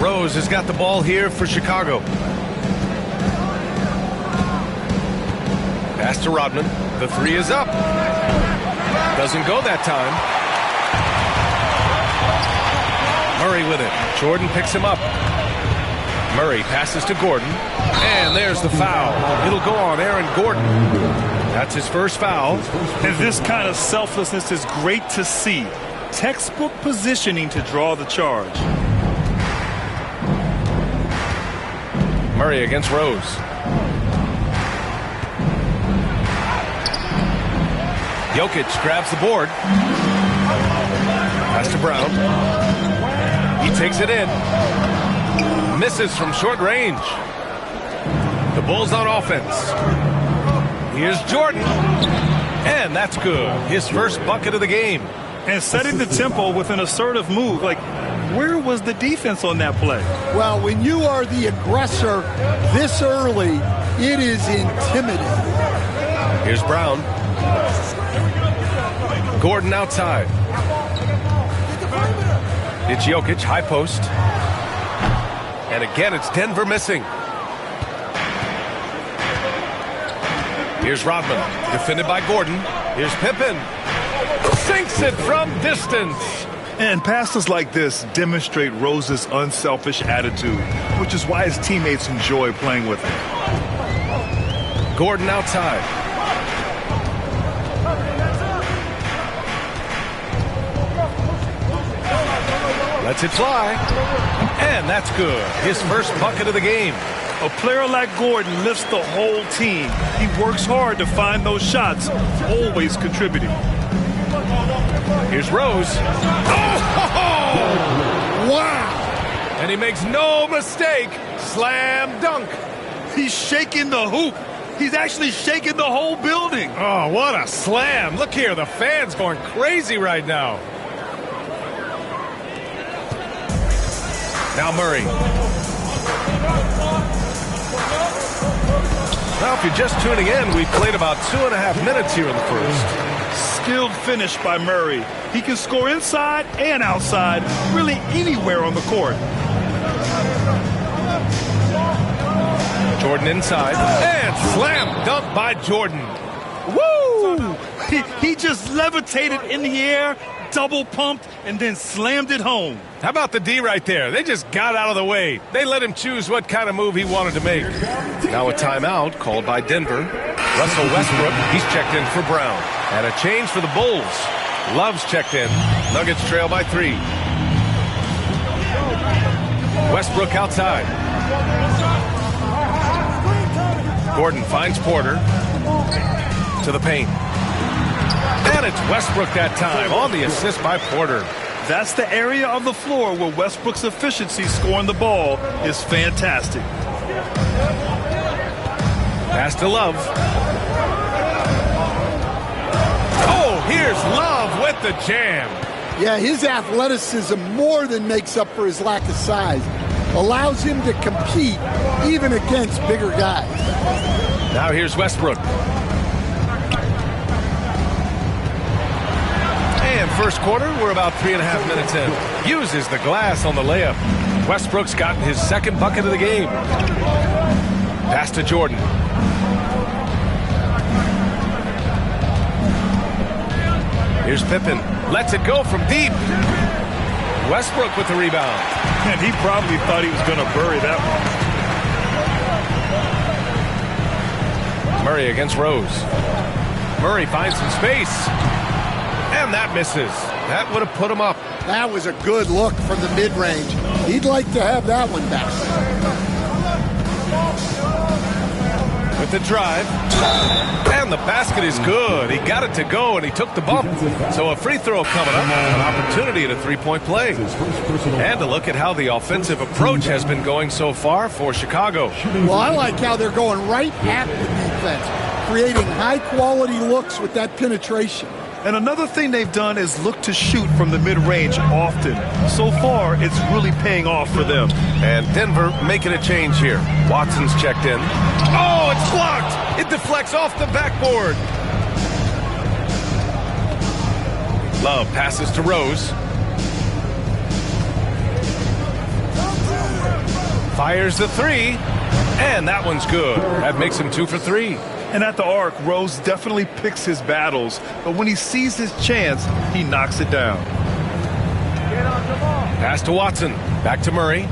Rose has got the ball here for Chicago. Pass to Rodman. The three is up. Doesn't go that time. Murray with it. Jordan picks him up. Murray passes to Gordon. And there's the foul. It'll go on Aaron Gordon. That's his first foul. And this kind of selflessness is great to see. Textbook positioning to draw the charge. Murray against Rose. Jokic grabs the board. Pass to Brown. He takes it in. Misses from short range. The Bulls on offense. Here's Jordan. And that's good. His first bucket of the game. And setting the tempo with an assertive move. Like, where was the defense on that play? Well, when you are the aggressor this early, it is intimidating. Here's Brown. Gordon outside. It's Jokic, high post. And again, it's Denver missing. Here's Rodman, defended by Gordon. Here's Pippen. Sinks it from distance. And passes like this demonstrate Rose's unselfish attitude, which is why his teammates enjoy playing with him. Gordon outside. Lets it fly. And that's good. His first bucket of the game. A player like Gordon lifts the whole team. He works hard to find those shots, always contributing. Here's Rose. Oh! Wow! And he makes no mistake. Slam dunk. He's shaking the hoop. He's actually shaking the whole building. Oh, what a slam. Look here, the fans going crazy right now. Now Murray. Now, if you're just tuning in, we've played about 2.5 minutes here in the first. Skilled finish by Murray. He can score inside and outside, really anywhere on the court. Jordan inside. And slam dunk by Jordan. Woo! He just levitated in the air, double pumped, and then slammed it home. How about the D right there? They just got out of the way. They let him choose what kind of move he wanted to make. Now a timeout called by Denver. Russell Westbrook, he's checked in for Brown. And a change for the Bulls. Love's checked in. Nuggets trail by 3. Westbrook outside. Gordon finds Porter to the paint. And it's Westbrook that time on the assist by Porter. That's the area of the floor where Westbrook's efficiency scoring the ball is fantastic. Pass to Love. Oh, here's Love with the jam. Yeah, his athleticism more than makes up for his lack of size. Allows him to compete even against bigger guys. Now here's Westbrook. And first quarter, we're about 3.5 minutes in. Uses the glass on the layup. Westbrook's gotten his second bucket of the game. Pass to Jordan. Here's Pippen. Lets it go from deep. Westbrook with the rebound. And he probably thought he was going to bury that one. Murray against Rose. Murray finds some space. And that misses. That would have put him up. That was a good look from the mid-range. He'd like to have that one back. With the drive. And the basket is good. He got it to go, and he took the bump. So a free throw coming up. An opportunity at a three-point play. And a look at how the offensive approach has been going so far for Chicago. Well, I like how they're going right at the defense, creating high-quality looks with that penetration. And another thing they've done is look to shoot from the mid-range often. So far, it's really paying off for them. And Denver making a change here. Watson's checked in. Oh, it's blocked! It deflects off the backboard. Love passes to Rose. Fires the three, and that one's good. That makes him 2 for 3. And at the arc, Rose definitely picks his battles, but when he sees his chance, he knocks it down. Pass to Watson. Back to Murray.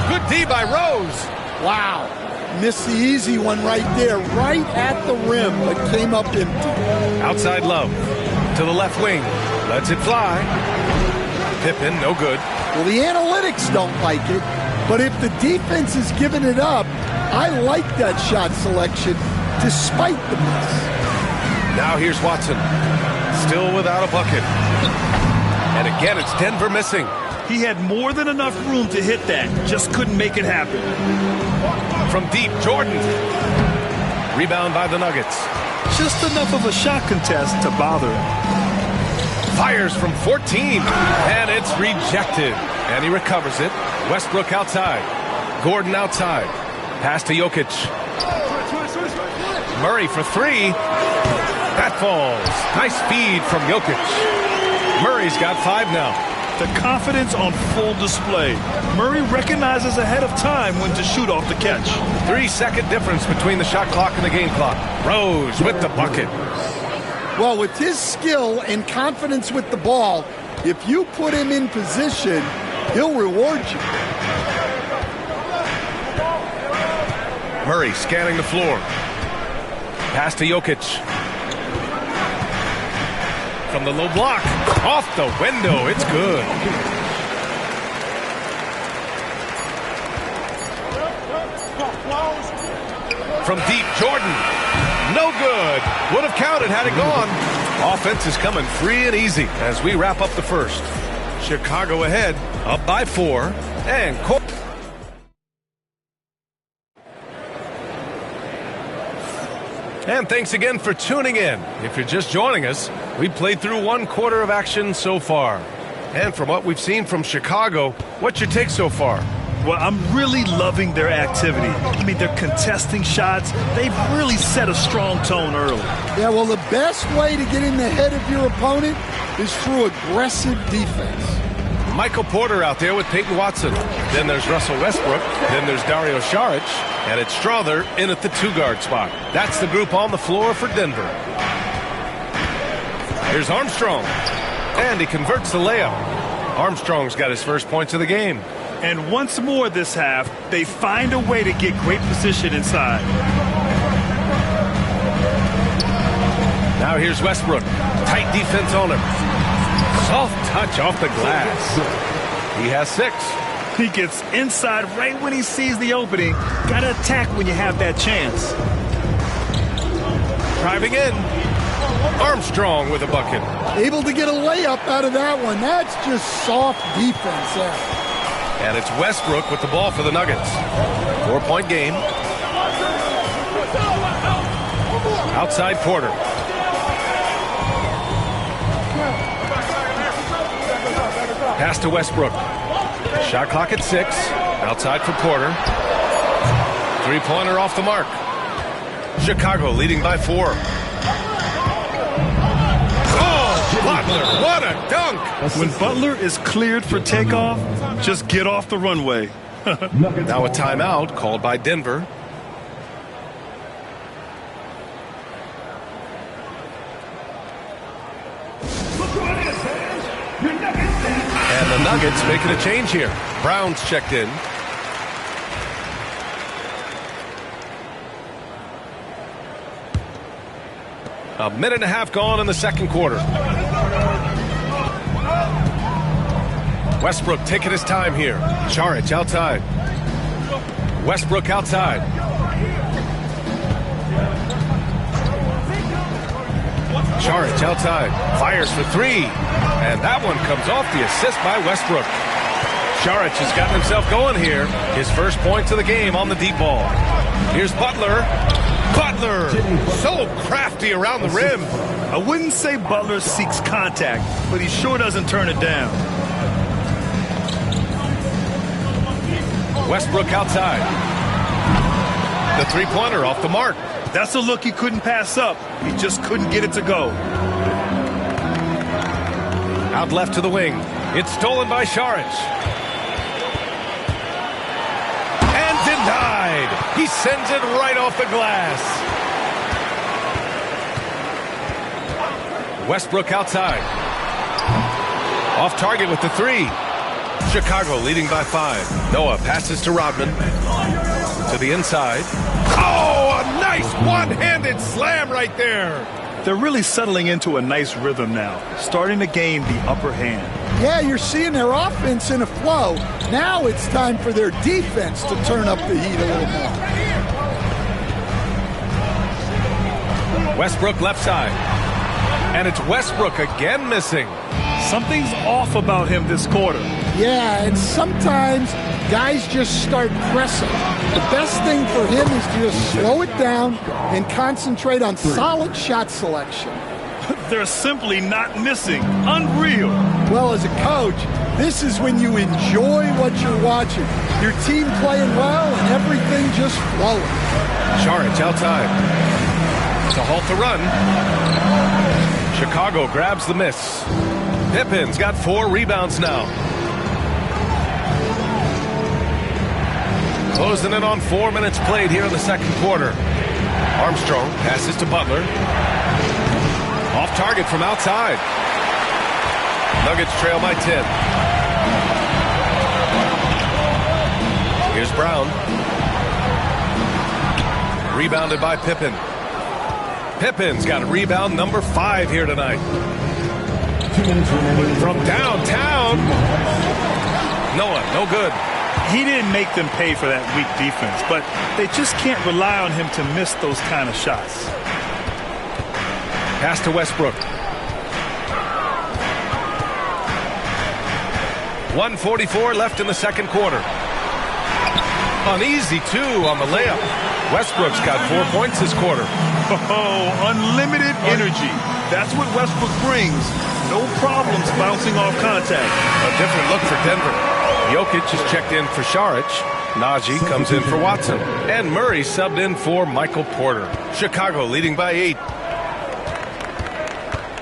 Good D by Rose. Wow. Missed the easy one right there, right at the rim, but came up empty. Outside Love. To the left wing. Lets it fly. Pippen, no good. Well, the analytics don't like it, but if the defense is giving it up, I like that shot selection despite the miss. Now here's Watson. Still without a bucket. And again, it's Denver missing. He had more than enough room to hit that, just couldn't make it happen. From deep, Jordan. Rebound by the Nuggets. Just enough of a shot contest to bother him. Fires from 14, and it's rejected. And he recovers it. Westbrook outside. Gordon outside. Pass to Jokic. Murray for 3. That falls. Nice feed from Jokic. Murray's got 5 now. The confidence on full display. Murray recognizes ahead of time when to shoot off the catch. 3-second difference between the shot clock and the game clock. Rose with the bucket. Well, with his skill and confidence with the ball, if you put him in position, he'll reward you. Murray scanning the floor. Pass to Jokic. From the low block. Off the window. It's good. From deep, Jordan. No good. Would have counted had it gone. Offense is coming free and easy as we wrap up the first. Chicago ahead, up by 4. And And thanks again for tuning in. If you're just joining us, we played through 1 quarter of action so far. And from what we've seen from Chicago, what's your take so far? Well, I'm really loving their activity. I mean, they're contesting shots. They've really set a strong tone early. Yeah, well, the best way to get in the head of your opponent is through aggressive defense. Michael Porter out there with Peyton Watson. Then there's Russell Westbrook. Then there's Dario Saric. And it's Strother in at the 2-guard spot. That's the group on the floor for Denver. Here's Armstrong. And he converts the layup. Armstrong's got his first points of the game. And once more this half, they find a way to get great position inside. Now here's Westbrook. Tight defense on him. Soft touch off the glass. He has 6. He gets inside right when he sees the opening. Got to attack when you have that chance. Driving in. Armstrong with a bucket. Able to get a layup out of that one. That's just soft defense there. And it's Westbrook with the ball for the Nuggets. 4-point game. Outside Porter. Pass to Westbrook. Shot clock at 6. Outside for Porter. 3-pointer off the mark. Chicago leading by 4. Oh, Butler, what a dunk! When Butler is cleared for takeoff, just get off the runway. Now a timeout called by Denver. And the Nuggets making a change here. Brown's checked in. A minute and a half gone in the second quarter. Westbrook taking his time here. Saric outside. Westbrook outside. Saric outside. Fires for 3. And that one comes off the assist by Westbrook. Saric has gotten himself going here. His first points of the game on the deep ball. Here's Butler. Butler, so crafty around the rim. I wouldn't say Butler seeks contact, but he sure doesn't turn it down. Westbrook outside. The 3-pointer off the mark. That's a look he couldn't pass up. He just couldn't get it to go. Out left to the wing. It's stolen by Saric. And denied. He sends it right off the glass. Westbrook outside. Off target with the three. Chicago leading by 5. Noah passes to Rodman. To the inside. Oh, a nice one-handed slam right there. They're really settling into a nice rhythm now, starting to gain the upper hand. Yeah, you're seeing their offense in a flow. Now it's time for their defense to turn up the heat a little more. Westbrook left side. And it's Westbrook again missing. Something's off about him this quarter. Yeah, and sometimes guys just start pressing. The best thing for him is to just slow it down and concentrate on solid shot selection. They're simply not missing. Unreal. Well, as a coach, this is when you enjoy what you're watching. Your team playing well and everything just flowing. Saric outside. To halt the run. Chicago grabs the miss. Pippen's got 4 rebounds now. Closing in on 4 minutes played here in the second quarter. Armstrong passes to Butler. Off target from outside. Nuggets trail by 10. Here's Brown. Rebounded by Pippen. Pippen's got a rebound number 5 here tonight. From downtown. Noah, no good. He didn't make them pay for that weak defense, but they just can't rely on him to miss those kind of shots. Pass to Westbrook. 1:44 left in the second quarter. An easy 2 on the layup. Westbrook's got 4 points this quarter. Oh, unlimited energy. That's what Westbrook brings. No problems bouncing off contact. A different look for Denver. Jokic is checked in for Saric. Najee comes in for Watson. And Murray subbed in for Michael Porter. Chicago leading by 8.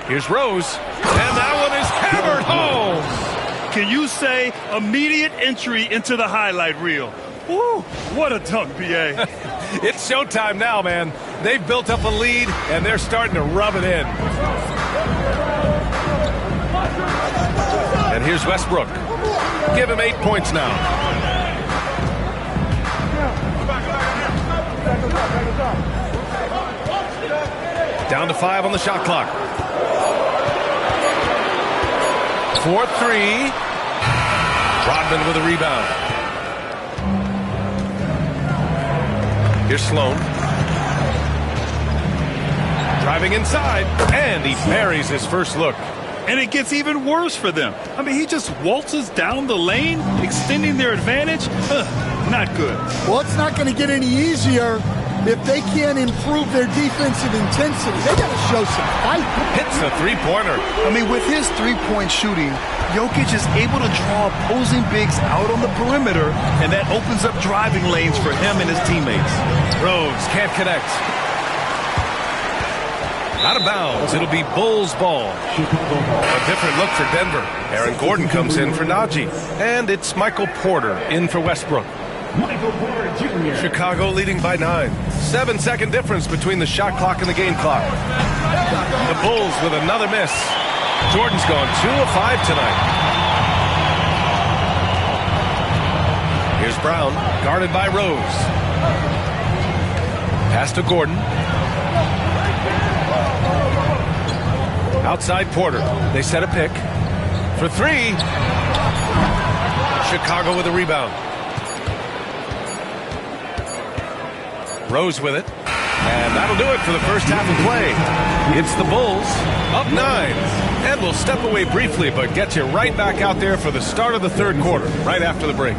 Here's Rose. And that one is hammered home. Can you say immediate entry into the highlight reel? Woo, what a dunk, B.A. It's showtime now, man. They've built up a lead, and they're starting to rub it in. And here's Westbrook. Give him 8 points now. Down to 5 on the shot clock. 4-3. Rodman with a rebound. Here's Sloan. Driving inside, and he buries his first look. And it gets even worse for them. I mean, he just waltzes down the lane, extending their advantage. Not good. Well, it's not going to get any easier if they can't improve their defensive intensity. They got to show some fight. Hits a three-pointer. I mean, with his three-point shooting, Jokic is able to draw opposing bigs out on the perimeter, and that opens up driving lanes for him and his teammates. Rhodes can't connect. Out of bounds. It'll be Bulls ball. A different look for Denver. Aaron Gordon comes in for Najee. And it's Michael Porter in for Westbrook. Michael Porter Jr. Chicago leading by 9. 7-second difference between the shot clock and the game clock. The Bulls with another miss. Jordan's gone 2 of 5 tonight. Here's Brown, guarded by Rose. Pass to Gordon. Outside Porter. They set a pick. For 3. Chicago with a rebound. Rose with it. And that'll do it for the first half of play. It's the Bulls up 9. And we'll step away briefly, but get you right back out there for the start of the third quarter, right after the break.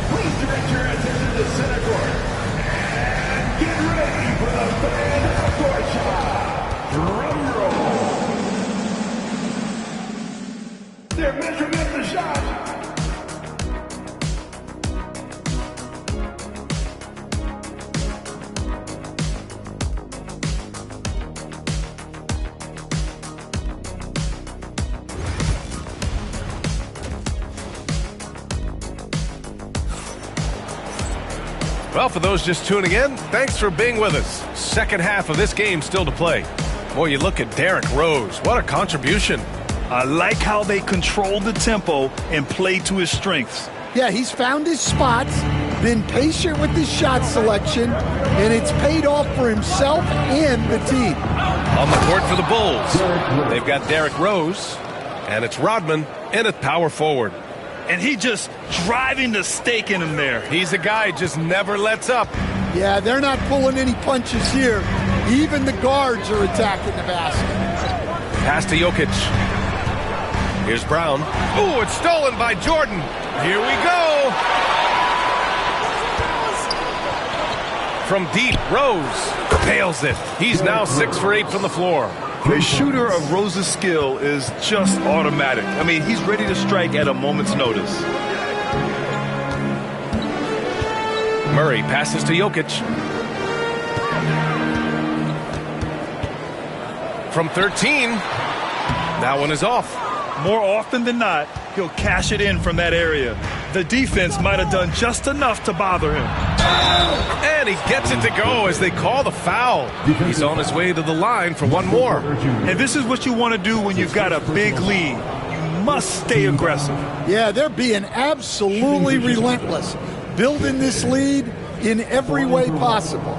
Please direct your attention to center court. And get ready for the fan court shot. Drum roll. They're measuring up the shot. Well, for those just tuning in, thanks for being with us. Second half of this game still to play. Boy, you look at Derrick Rose. What a contribution. I like how they control the tempo and play to his strengths. Yeah, he's found his spots, been patient with his shot selection, and it's paid off for himself and the team. On the court for the Bulls, they've got Derrick Rose, and it's Rodman in at power forward. And he just driving the stake in him there. He's a guy who just never lets up. Yeah, they're not pulling any punches here. Even the guards are attacking the basket. Pass to Jokic. Here's Brown. Ooh, it's stolen by Jordan. Here we go. From deep, Rose pails it. He's now 6 for 8 from the floor. A shooter of Rose's skill is just automatic. I mean, he's ready to strike at a moment's notice. Murray passes to Jokic. From 13, that one is off. More often than not, he'll cash it in from that area. The defense might have done just enough to bother him. And he gets it to go as they call the foul. He's on his way to the line for one more. And this is what you want to do when you've got a big lead. You must stay aggressive. Yeah, they're being absolutely relentless, building this lead in every way possible.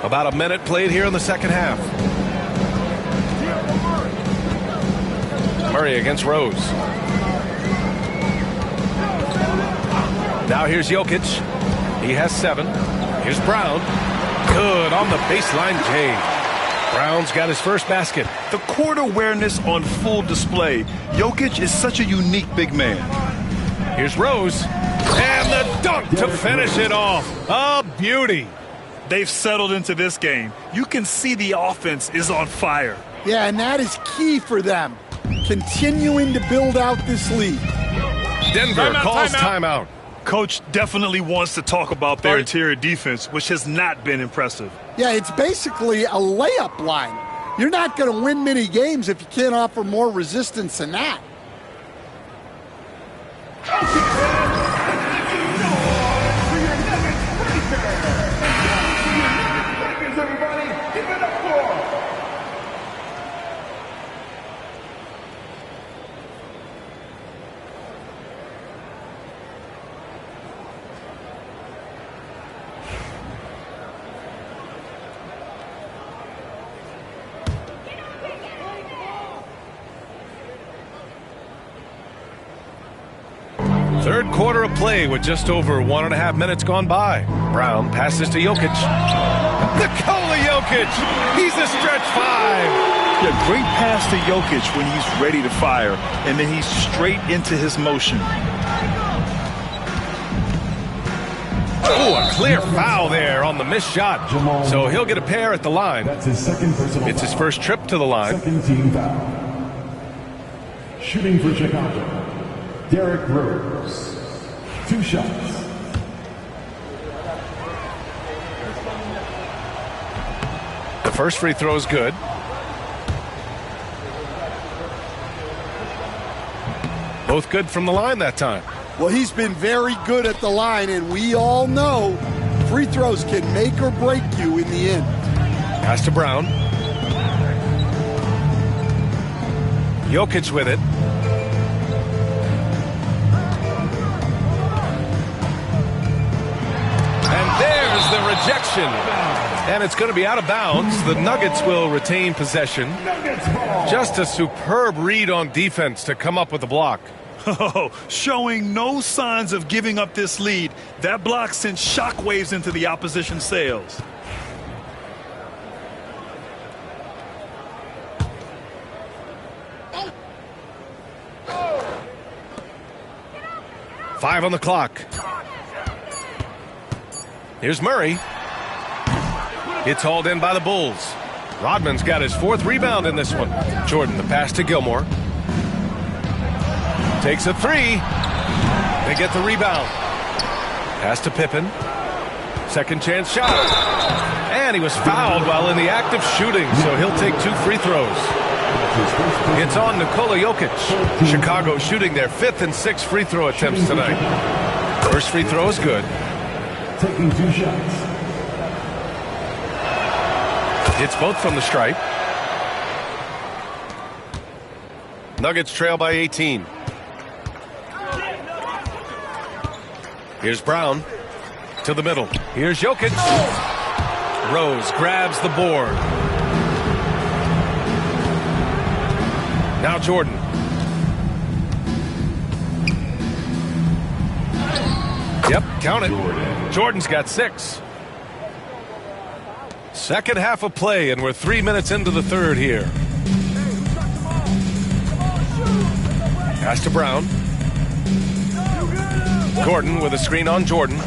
About a minute played here in the second half. Murray against Rose. Now here's Jokic. He has 7. Here's Brown. Good on the baseline, James. Brown's got his first basket. The court awareness on full display. Jokic is such a unique big man. Here's Rose. And the dunk to finish it off. A beauty. They've settled into this game. You can see the offense is on fire. Yeah, and that is key for them, continuing to build out this lead. Denver calls timeout. Coach definitely wants to talk about their interior defense, which has not been impressive. Yeah, it's basically a layup line. You're not going to win many games if you can't offer more resistance than that. Third quarter of play with just over 1.5 minutes gone by. Brown passes to Jokic. Nikola Jokic! He's a stretch 5. Yeah, great pass to Jokic when he's ready to fire, and then he's straight into his motion. Oh, a clear foul there on the missed shot. So he'll get a pair at the line. That's his second personal It's his foul. first trip to the line. Second team foul. Shooting for Chicago, Derrick Rose. 2 shots. The first free throw is good. Both good from the line that time. Well, he's been very good at the line, and we all know free throws can make or break you in the end. Pass to Brown. Jokic with it. And there's the rejection. And it's going to be out of bounds. The Nuggets will retain possession. Just a superb read on defense to come up with the block. Oh, showing no signs of giving up this lead. That block sent shockwaves into the opposition sails. Five on the clock. Here's Murray. It's hauled in by the Bulls. Rodman's got his 4th rebound in this one. Jordan, the pass to Gilmore. Takes a 3. They get the rebound. Pass to Pippen. Second chance shot. And he was fouled while in the act of shooting, so he'll take 2 free throws. It's on Nikola Jokic. Chicago shooting their 5th and 6th free throw attempts tonight. First free throw is good. Taking 2 shots. It's both from the stripe. Nuggets trail by 18. Here's Brown to the middle. Here's Jokic. Rose grabs the board. Now Jordan. Yep, count it. Jordan's got 6. Second half of play, and we're 3 minutes into the third here. Pass to Brown. Gordon with a screen on Jordan.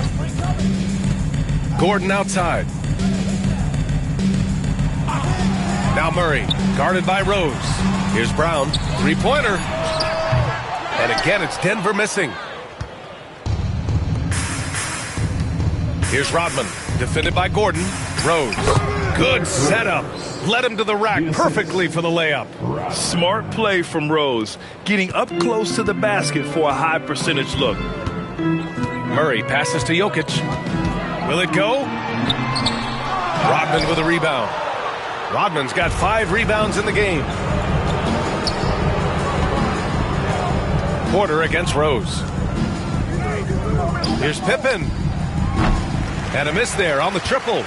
Gordon outside. Now Murray, guarded by Rose. Here's Brown, 3-pointer. And again, it's Denver missing. Here's Rodman, defended by Gordon. Rose, good setup. Led him to the rack perfectly for the layup. Smart play from Rose, getting up close to the basket for a high percentage look. Murray passes to Jokic. Will it go? Rodman with a rebound. Rodman's got 5 rebounds in the game. Porter against Rose. Here's Pippen. And a miss there on the triple.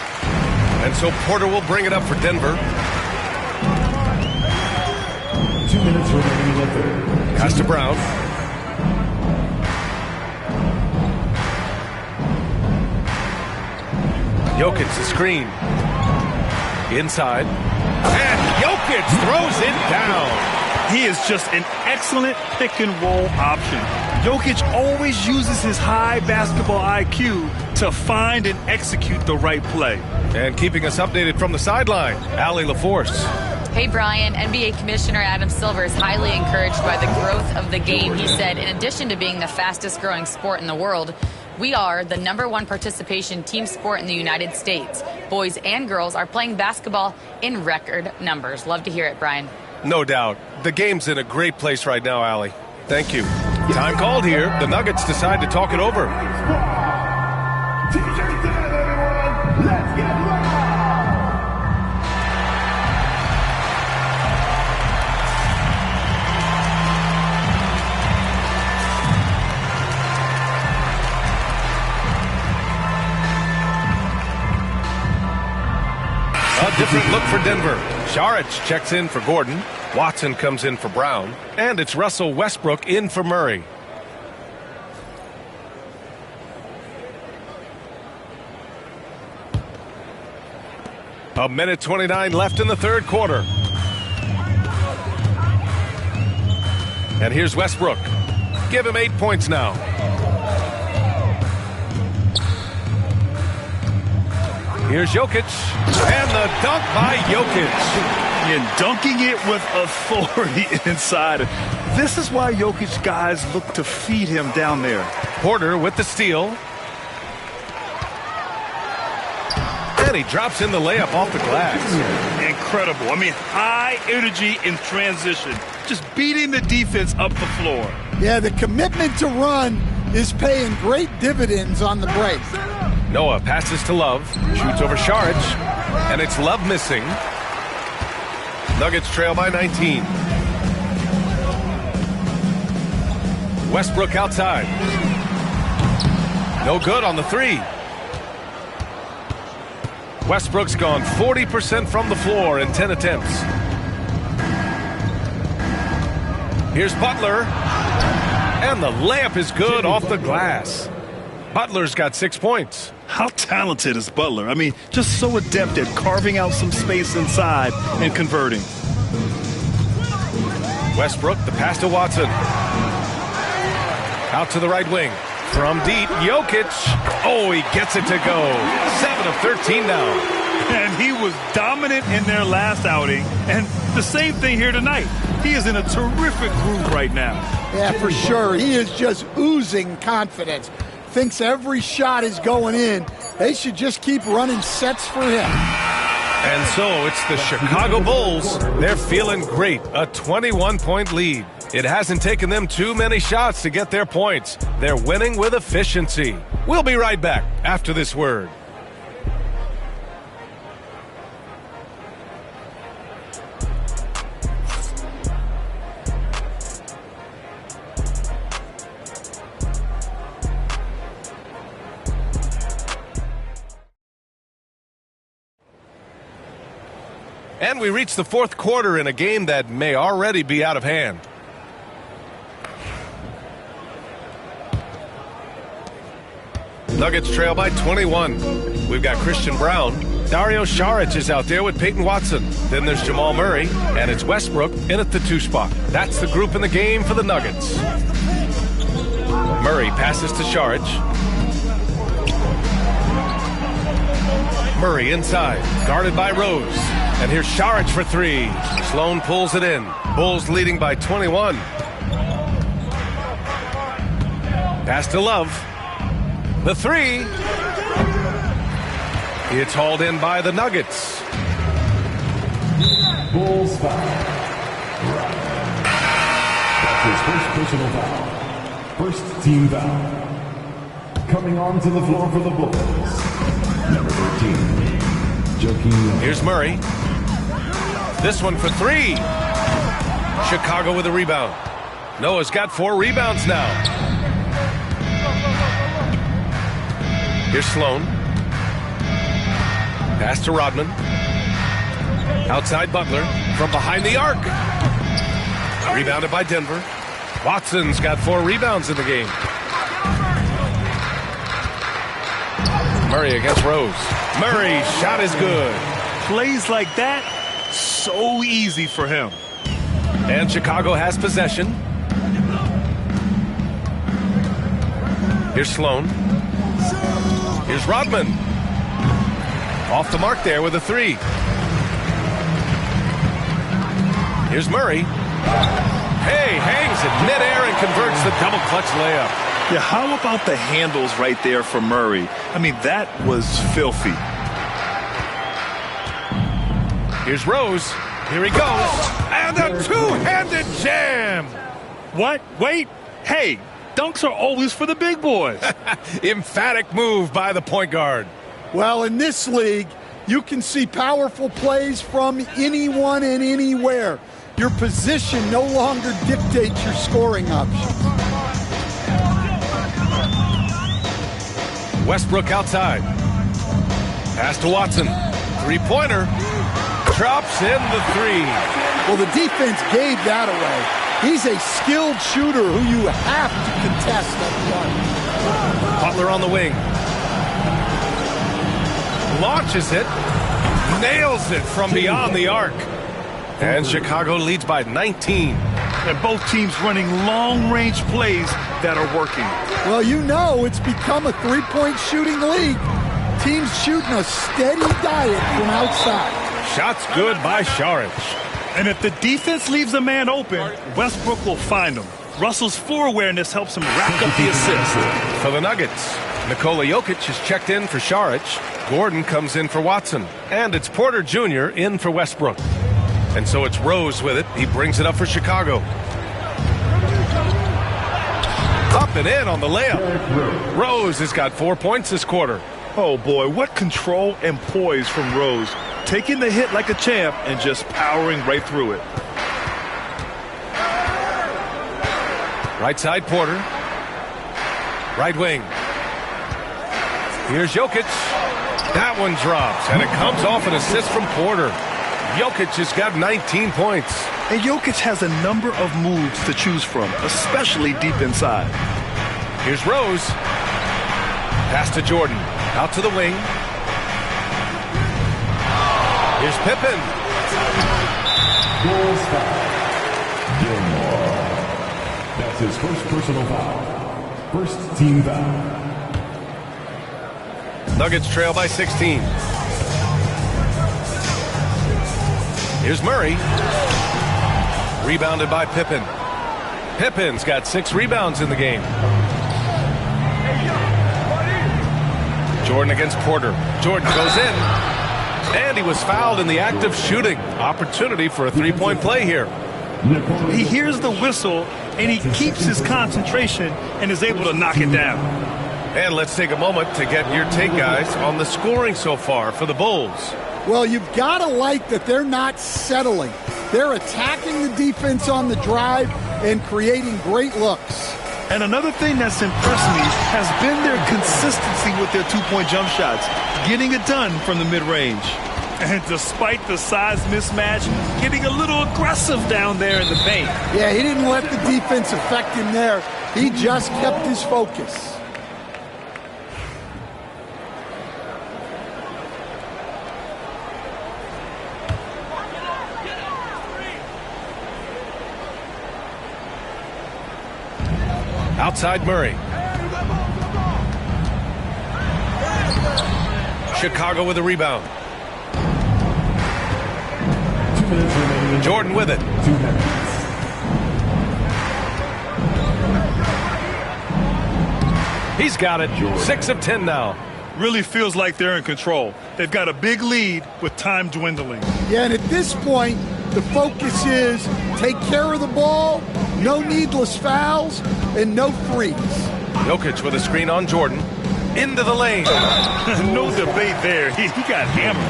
And so Porter will bring it up for Denver. 2 minutes remaining in the third. Pass to Brown. Jokic the screen. Inside. And Jokic throws it down. He is just an excellent pick-and-roll option. Jokic always uses his high basketball IQ to find and execute the right play. And keeping us updated from the sideline, Allie LaForce. Hey, Brian, NBA Commissioner Adam Silver is highly encouraged by the growth of the game. He said, in addition to being the fastest growing sport in the world, we are the #1 participation team sport in the United States. Boys and girls are playing basketball in record numbers. Love to hear it, Brian. No doubt. The game's in a great place right now, Allie. Thank you. Time called here. The Nuggets decide to talk it over. T-shirts in, everyone. Let's get loud. A different look for Denver. Saric checks in for Gordon. Watson comes in for Brown. And it's Russell Westbrook in for Murray. A minute 29 left in the third quarter. And here's Westbrook. Give him 8 points now. Here's Jokic. And the dunk by Jokic. And dunking it with authority inside. This is why Jokic guys look to feed him down there. Porter with the steal. And he drops in the layup off the glass. Incredible. I mean, high energy in transition. Just beating the defense up the floor. Yeah, the commitment to run is paying great dividends on the break. Noah passes to Love. Shoots over Saric. And it's Love missing. Nuggets trail by 19. Westbrook outside. No good on the 3. Westbrook's gone 40% from the floor in 10 attempts. Here's Butler. And the layup is good off the glass. Butler's got 6 points. How talented is Butler? I mean, just so adept at carving out some space inside and converting. Westbrook, the pass to Watson. Out to the right wing. From deep, Jokic. Oh, he gets it to go. 7 of 13 now. And he was dominant in their last outing. And the same thing here tonight. He is in a terrific groove right now. Yeah, for sure. He is just oozing confidence. Thinks every shot is going in. They should just keep running sets for him. And so it's the Chicago Bulls. They're feeling great. A 21-point lead. It hasn't taken them too many shots to get their points. They're winning with efficiency. We'll be right back after this word. And we reach the fourth quarter in a game that may already be out of hand. Nuggets trail by 21. We've got Christian Brown. Dario Saric is out there with Peyton Watson. Then there's Jamal Murray, and it's Westbrook in at the 2 spot. That's the group in the game for the Nuggets. Murray passes to Saric. Murray inside, guarded by Rose. And here's Saric for 3. Sloan pulls it in. Bulls leading by 21. Pass to Love. The 3. It's hauled in by the Nuggets. Bulls foul. That's his first personal foul. First team foul. Coming onto the floor for the Bulls. Number 13. Joakim. Here's Murray. This one for 3. Chicago with a rebound. Noah's got 4 rebounds now. Here's Sloan. Pass to Rodman. Outside Butler. From behind the arc. Rebounded by Denver. Watson's got 4 rebounds in the game. Murray against Rose. Murray's shot is good. Plays like that, so easy for him. And Chicago has possession. Here's Sloan. Here's Rodman. Off the mark there with a 3. Here's Murray. Hey, hangs it midair and converts the double clutch layup. Yeah, how about the handles right there for Murray? I mean, that was filthy. Here's Rose. Here he goes. And a two-handed jam. What? Wait. Hey, dunks are always for the big boys. Emphatic move by the point guard. Well, in this league, you can see powerful plays from anyone and anywhere. Your position no longer dictates your scoring options. Westbrook outside. Pass to Watson. Three-pointer. Drops in the 3. Well, the defense gave that away. He's a skilled shooter who you have to contest up front. Butler on the wing. Launches it. Nails it from beyond the arc. And Chicago leads by 19. And both teams running long-range plays that are working. Well, you know it's become a three-point shooting league. Teams shooting a steady diet from outside. Shots good by Saric. And if the defense leaves a man open, Westbrook will find him. Russell's floor awareness helps him rack up the assist. For the Nuggets, Nikola Jokic is checked in for Saric. Gordon comes in for Watson. And it's Porter Jr. in for Westbrook. And so it's Rose with it. He brings it up for Chicago. Up and in on the layup. Rose has got 4 points this quarter. Oh, boy, what control and poise from Rose. Taking the hit like a champ and just powering right through it. Right side, Porter. Right wing. Here's Jokic. That one drops, and it comes off an assist from Porter. Jokic has got 19 points. And Jokic has a number of moves to choose from, especially deep inside. Here's Rose. Pass to Jordan. Out to the wing. Here's Pippen. Bulls foul. Gilmore. That's his first personal foul. First team foul. Nuggets trail by 16. Here's Murray. Rebounded by Pippen. Pippen's got 6 rebounds in the game. Jordan against Porter. Jordan goes in. And he was fouled in the act of shooting. Opportunity for a three-point play here. He hears the whistle, and he keeps his concentration and is able to knock it down. And let's take a moment to get your take, guys, on the scoring so far for the Bulls. Well, you've got to like that they're not settling. They're attacking the defense on the drive and creating great looks. And another thing that's impressed me has been their consistency with their two-point jump shots, getting it done from the mid-range. And despite the size mismatch, getting a little aggressive down there in the paint. Yeah, he didn't let the defense affect him there. He just kept his focus. Outside Murray. Chicago with a rebound. 2 minutes remaining. Jordan with it. 2 minutes. He's got it. 6 of 10 now. Really feels like they're in control. They've got a big lead with time dwindling. Yeah, and at this point, the focus is take care of the ball, no needless fouls, and no frees. Jokic with a screen on Jordan. Into the lane. No debate there. He got hammered.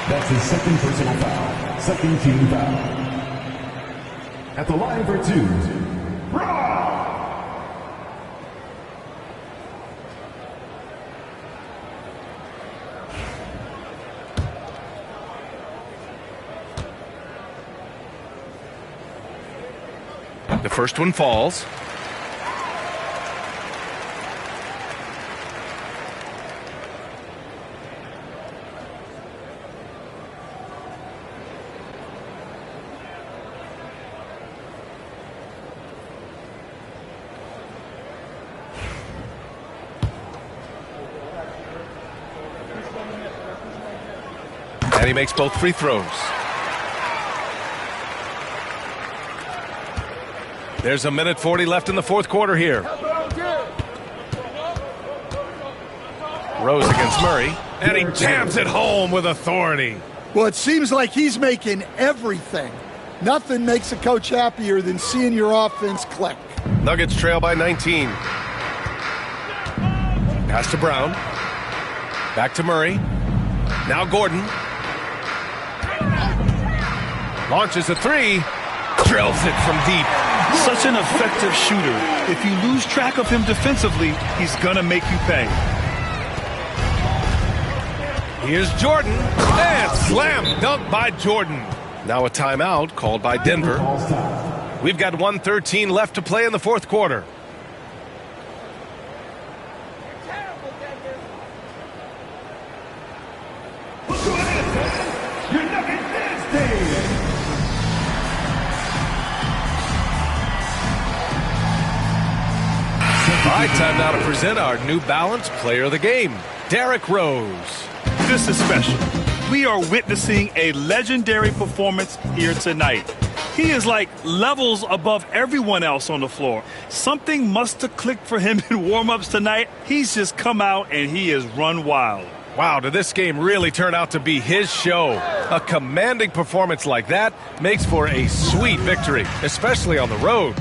That's his second personal foul. Second team foul. At the line for 2. The first one falls. And he makes both free throws. There's a minute 40 left in the fourth quarter here. Rose against Murray, and he jams it home with authority. Well, it seems like he's making everything. Nothing makes a coach happier than seeing your offense click. Nuggets trail by 19. Pass to Brown. Back to Murray. Now Gordon. Launches a three. Drills it from deep. Such an effective shooter. If you lose track of him defensively, he's going to make you pay. Here's Jordan. And slam dunk by Jordan. Now a timeout called by Denver. We've got 1:13 left to play in the fourth quarter. All right, time now to present our New Balance Player of the Game, Derrick Rose. This is special. We are witnessing a legendary performance here tonight. He is like levels above everyone else on the floor. Something must have clicked for him in warm-ups tonight. He's just come out and he has run wild. Wow, did this game really turn out to be his show? A commanding performance like that makes for a sweet victory, especially on the road.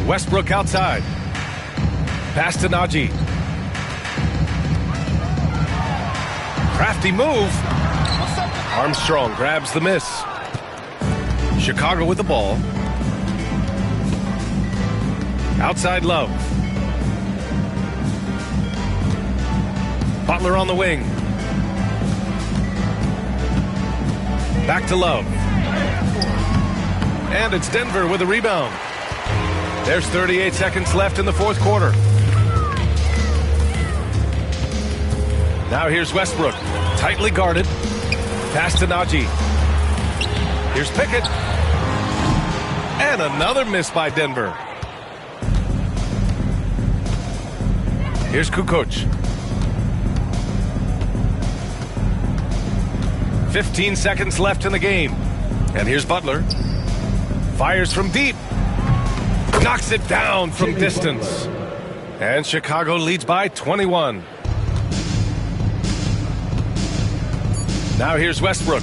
Westbrook outside. Pass to Najee. Crafty move. Armstrong grabs the miss. Chicago with the ball. Outside Love. Butler on the wing. Back to Love. And it's Denver with a rebound. There's 38 seconds left in the fourth quarter. Now here's Westbrook. Tightly guarded. Pass to Najee. Here's Pickett. And another miss by Denver. Here's Kukoc. 15 seconds left in the game. And here's Butler. Fires from deep. Knocks it down from distance. And Chicago leads by 21. Now here's Westbrook.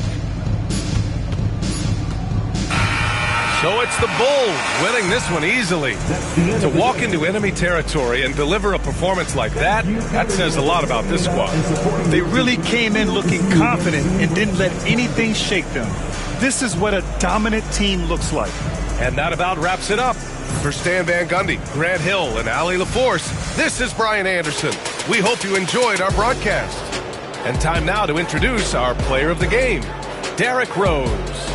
So it's the Bulls winning this one easily. To walk into enemy territory and deliver a performance like that, that says a lot about this squad. They really came in looking confident and didn't let anything shake them. This is what a dominant team looks like. And that about wraps it up. For Stan Van Gundy, Grant Hill, and Allie LaForce, this is Brian Anderson. We hope you enjoyed our broadcast. And time now to introduce our player of the game, Derrick Rose.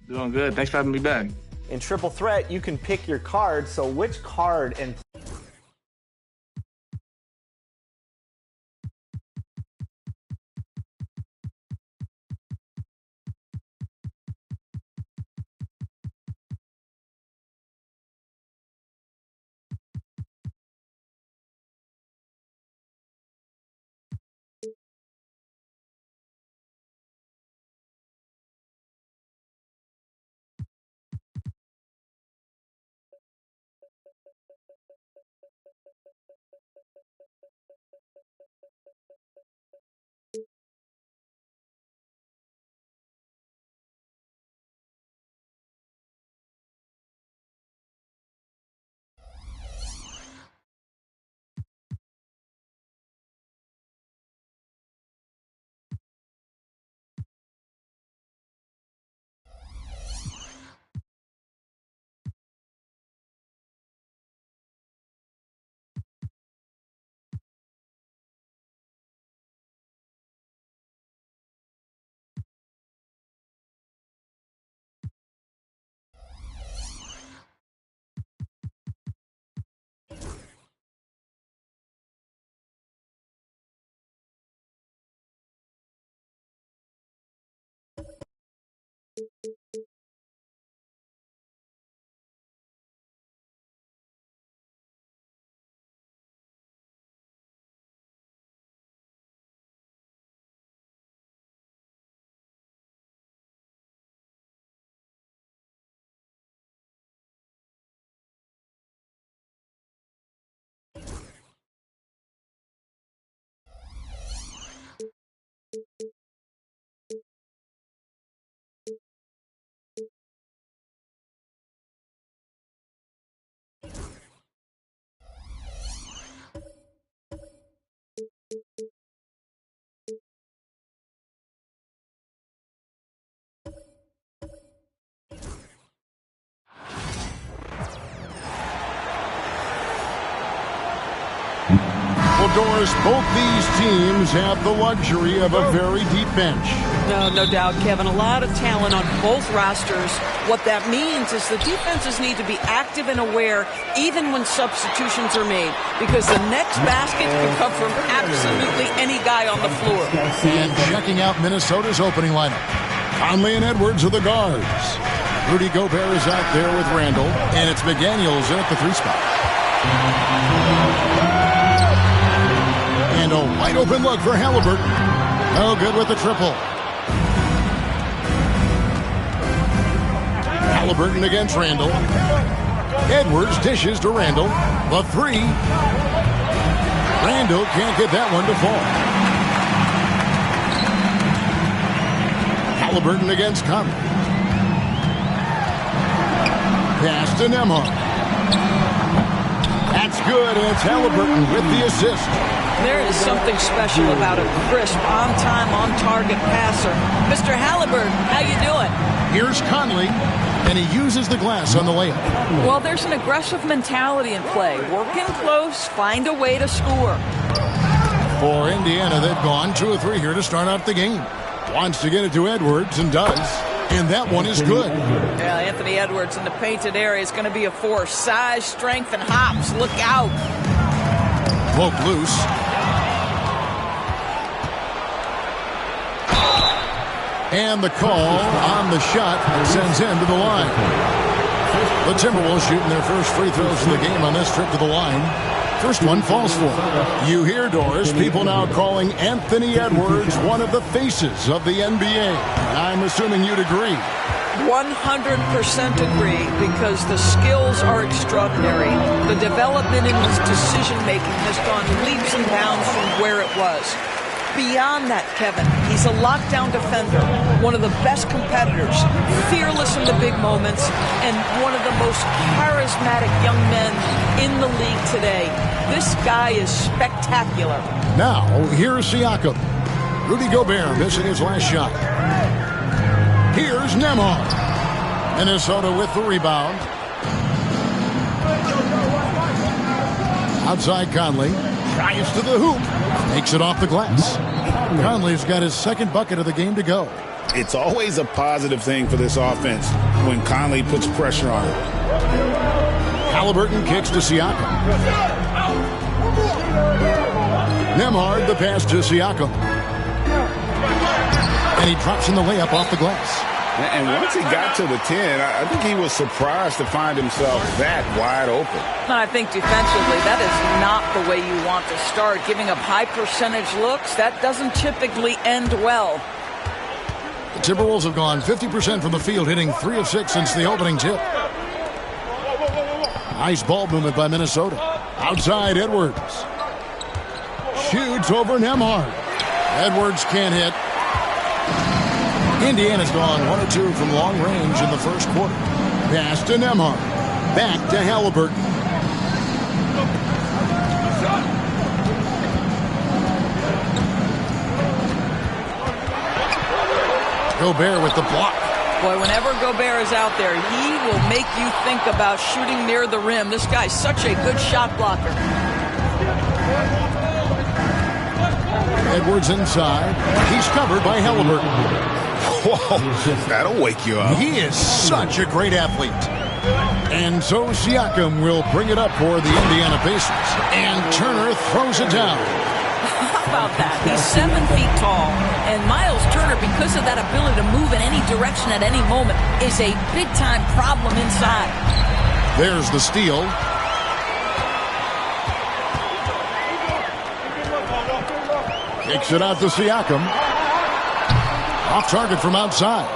Doing good. Thanks for having me back. In Triple Threat, you can pick your card. So which card and Well, Doris, both these teams have the luxury of a very deep bench. No doubt, Kevin. A lot of talent on both rosters. What that means is the defenses need to be active and aware even when substitutions are made, because the next basket can come from absolutely any guy on the floor. And checking out Minnesota's opening lineup, Conley and Edwards are the guards. Rudy Gobert is out there with Randall, and it's McDaniels in at the 3 spot. And a wide open look for Halliburton. No good with the triple. Halliburton against Randall. Edwards dishes to Randall. The 3. Randall can't get that one to fall. Halliburton against Conley. Pass to Nembhard. That's good, and it's Halliburton with the assist. There is something special about a crisp, on-time, on-target passer. Mr. Halliburton, how you doing? Here's Conley, and he uses the glass on the layup. Well, there's an aggressive mentality in play. Work in close, find a way to score. For Indiana, they've gone 2 of 3 here to start out the game. Wants to get it to Edwards, and does. And that one is good. Yeah, Anthony Edwards in the painted area is going to be a force. Size, strength, and hops. Look out. Poke loose. And the call on the shot sends him to the line. The Timberwolves shooting their first free throws of the game on this trip to the line. First one falls for him. You hear, Doris, people now calling Anthony Edwards one of the faces of the NBA. I'm assuming you'd agree. 100% agree, because the skills are extraordinary. The development in his decision-making has gone leaps and bounds from where it was. Beyond that, Kevin, he's a lockdown defender, one of the best competitors, fearless in the big moments, and one of the most charismatic young men in the league today. This guy is spectacular. Now, here's Siakam. Rudy Gobert missing his last shot. Here's Nembhard. Minnesota with the rebound. Outside Conley. Drives to the hoop. Makes it off the glass. Conley's got his second bucket of the game to go. It's always a positive thing for this offense when Conley puts pressure on him. Halliburton kicks to Siakam. Nembhard the pass to Siakam. And he drops in the layup off the glass. And once he got to the 10, I think he was surprised to find himself that wide open. I think defensively, that is not the way you want to start. Giving up high percentage looks, that doesn't typically end well. The Timberwolves have gone 50% from the field, hitting 3 of 6 since the opening tip. Nice ball movement by Minnesota. Outside, Edwards. Shoots over Nembhard. Edwards can't hit. Indiana's gone 1 of 2 from long range in the first quarter. Pass to Nembhard. Back to Halliburton. Gobert with the block. Boy, whenever Gobert is out there, he will make you think about shooting near the rim. This guy's such a good shot blocker. Edwards inside. He's covered by Halliburton. Whoa, that'll wake you up. He is such a great athlete. And so Siakam will bring it up for the Indiana Pacers. And Turner throws it down. How about that? He's 7 feet tall. And Miles Turner, because of that ability to move in any direction at any moment, is a big-time problem inside. There's the steal. Kicks it out to Siakam. Off target from outside.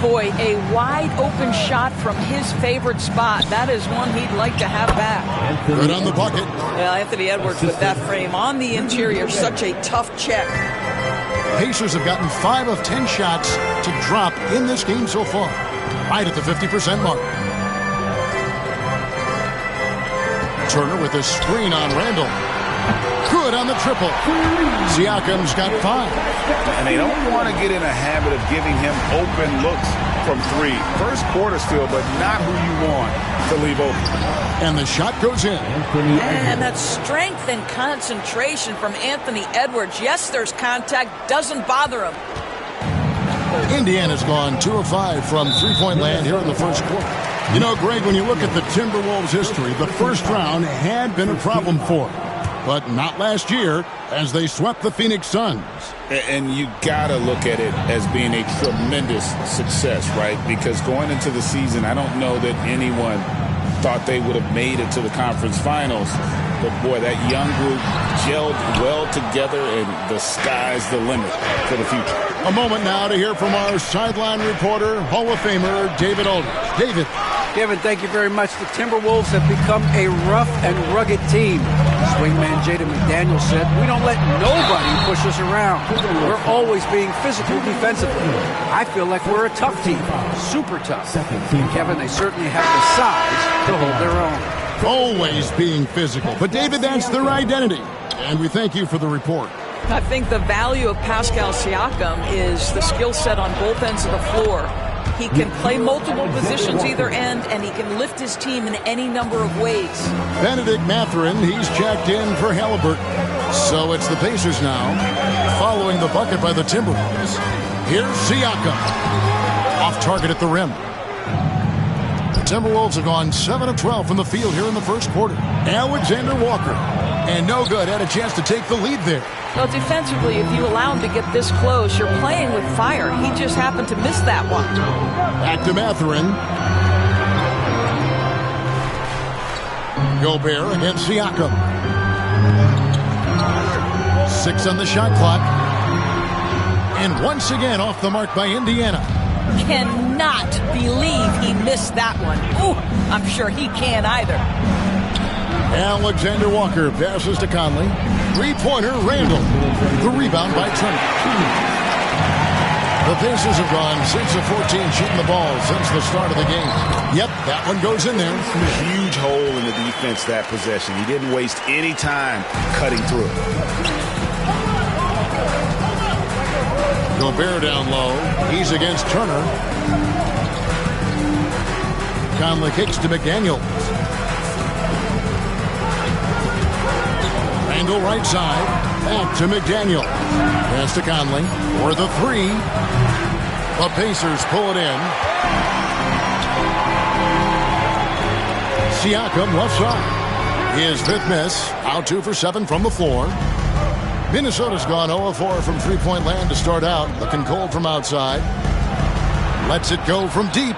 Boy, a wide-open shot from his favorite spot. That is one he'd like to have back. Good on the bucket. Well, Anthony Edwards with that frame on the interior. Such a tough check. Pacers have gotten 5 of 10 shots to drop in this game so far. Right at the 50% mark. Turner with a screen on Randall. Good on the triple. Siakam's got 5. And they don't want to get in a habit of giving him open looks from 3. First quarter still, but not who you want to leave open. And the shot goes in. And that strength and concentration from Anthony Edwards. Yes, there's contact. Doesn't bother him. Indiana's gone 2 of 5 from three-point land here in the first quarter. You know, Greg, when you look at the Timberwolves' history, the first round had been a problem for them. But not last year, as they swept the Phoenix Suns. And you got to look at it as being a tremendous success, right? Because going into the season, I don't know that anyone thought they would have made it to the conference finals. But, boy, that young group gelled well together, and the sky's the limit for the future. A moment now to hear from our sideline reporter, Hall of Famer David Aldridge. David. Kevin, thank you very much. The Timberwolves have become a rough and rugged team. Swingman Jaden McDaniels said, "We don't let nobody push us around. We're always being physical defensively. I feel like we're a tough team, super tough." And Kevin, they certainly have the size to hold their own. Always being physical. But, David, that's their identity. And we thank you for the report. I think the value of Pascal Siakam is the skill set on both ends of the floor. He can play multiple positions either end, and he can lift his team in any number of ways. Benedict Mathurin, he's checked in for Halliburton. So it's the Pacers now, following the bucket by the Timberwolves. Here's Siakam. Off target at the rim. The Timberwolves have gone 7 of 12 from the field here in the first quarter. Alexander Walker. And no good, had a chance to take the lead there. Well, defensively, if you allow him to get this close, you're playing with fire. He just happened to miss that one. Back to Mathurin. Gobert against Siakam. 6 on the shot clock. And once again off the mark by Indiana. Cannot believe he missed that one. Ooh, I'm sure he can't either. Alexander Walker passes to Conley. Three-pointer, Randall. The rebound by Turner. The Pacers have gone 6 of 14 shooting the ball since the start of the game. Yep, that one goes in there. Huge hole in the defense that possession. He didn't waste any time cutting through. Gobert down low. He's against Turner. Conley kicks to McDaniels. Randall right side. Back to McDaniel. Pass to Conley for the 3. The Pacers pull it in. Siakam left side. His fifth miss. Out 2 for 7 from the floor. Minnesota's gone 0 of 4 from three-point land to start out. Looking cold from outside. Lets it go from deep.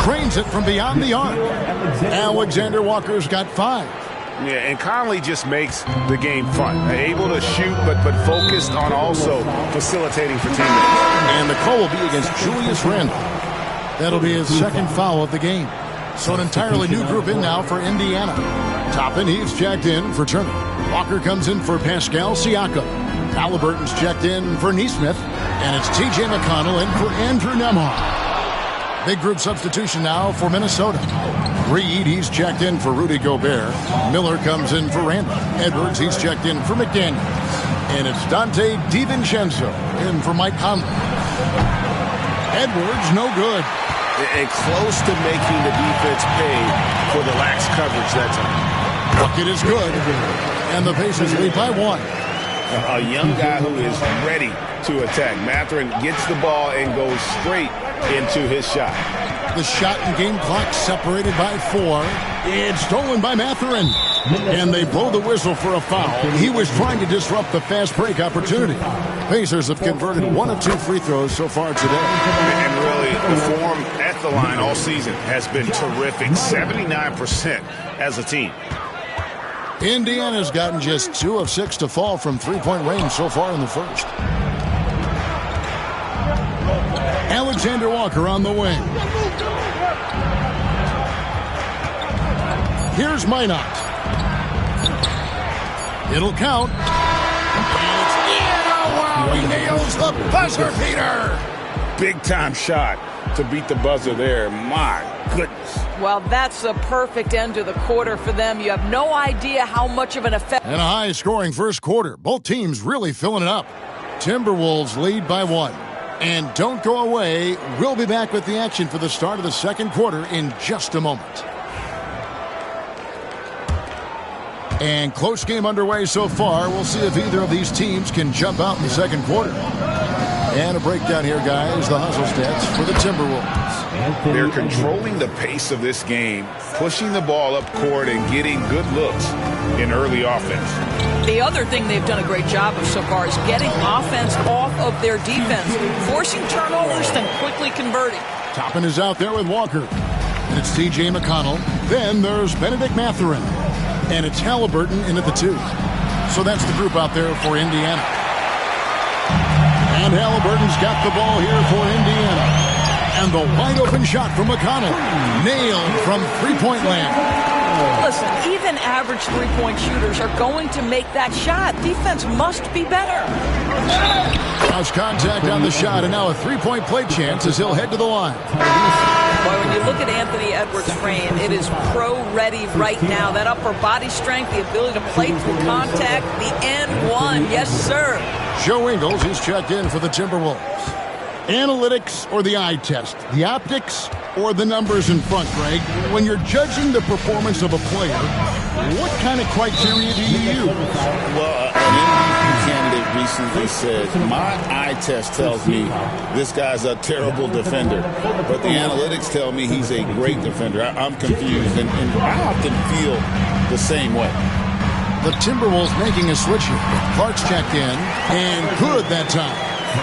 Cranes it from beyond the arc. Alexander Walker's got 5. Yeah, and Conley just makes the game fun. Able to shoot, but focused on also facilitating for teammates. And the call will be against Julius Randle. That'll be his second foul of the game. So an entirely new group in now for Indiana. Toppin, he's checked in for Turner. Walker comes in for Pascal Siakam. Halliburton's checked in for Nesmith. And it's T.J. McConnell in for Andrew Nembhard. Big group substitution now for Minnesota. Reed, he's checked in for Rudy Gobert. Miller comes in for Randall. Edwards, he's checked in for McDaniels. And it's Dante DiVincenzo in for Mike Conley. Edwards, no good. And close to making the defense pay for the lax coverage that time. Bucket is good. And the Pacers lead by 1. A young guy who is ready to attack. Mathurin gets the ball and goes straight into his shot. The shot and game clock separated by 4. It's stolen by Mathurin. And they blow the whistle for a foul. He was trying to disrupt the fast break opportunity. Pacers have converted 1 of 2 free throws so far today. And really, the form at the line all season has been terrific. 79% as a team. Indiana's gotten just 2 of 6 to fall from three-point range so far in the first. Alexander Walker on the wing. Here's Minot. It'll count. And it's in. Oh, wow, he nails the buzzer beater. Big-time shot to beat the buzzer there. My goodness. Well, that's a perfect end to the quarter for them. You have no idea how much of an effect. And a high-scoring first quarter. Both teams really filling it up. Timberwolves lead by 1. And don't go away. We'll be back with the action for the start of the second quarter in just a moment. And close game underway so far. We'll see if either of these teams can jump out in the second quarter. And a breakdown here, guys. The hustle stats for the Timberwolves. They're controlling the pace of this game, pushing the ball up court and getting good looks in early offense. The other thing they've done a great job of so far is getting offense off of their defense, forcing turnovers, then quickly converting. Toppin is out there with Walker. And it's T.J. McConnell. Then there's Benedict Mathurin. And it's Halliburton in at the 2. So that's the group out there for Indiana. And Halliburton's got the ball here for Indiana. And the wide-open shot from McConnell. Nailed from three-point land. Listen, even average three-point shooters are going to make that shot. Defense must be better. House contact on the shot, and now a three-point play chance as he'll head to the line. Boy, when you look at Anthony Edwards' frame, it is pro-ready right now. That upper body strength, the ability to play through contact, the N1. Yes, sir. Joe Ingles is checked in for the Timberwolves. Analytics or the eye test? The optics or the numbers in front, Greg? When you're judging the performance of a player, what kind of criteria do you use? Well, an MVP candidate recently said, my eye test tells me this guy's a terrible defender, but the analytics tell me he's a great defender. I'm confused, and I often feel the same way. The Timberwolves making a switch here. Clark's checked in, and good that time.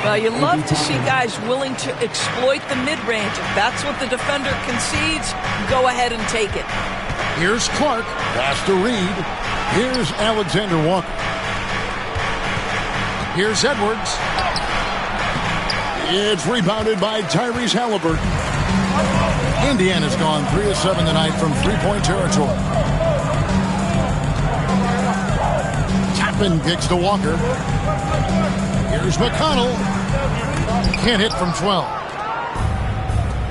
Well, you love to see guys willing to exploit the mid-range. If that's what the defender concedes, go ahead and take it. Here's Clark. Pass to Reed. Here's Alexander Walker. Here's Edwards. It's rebounded by Tyrese Halliburton. Indiana's gone 3 of 7 tonight from three-point territory. Toppin kicks to Walker. Here's McConnell. Can't hit from 12.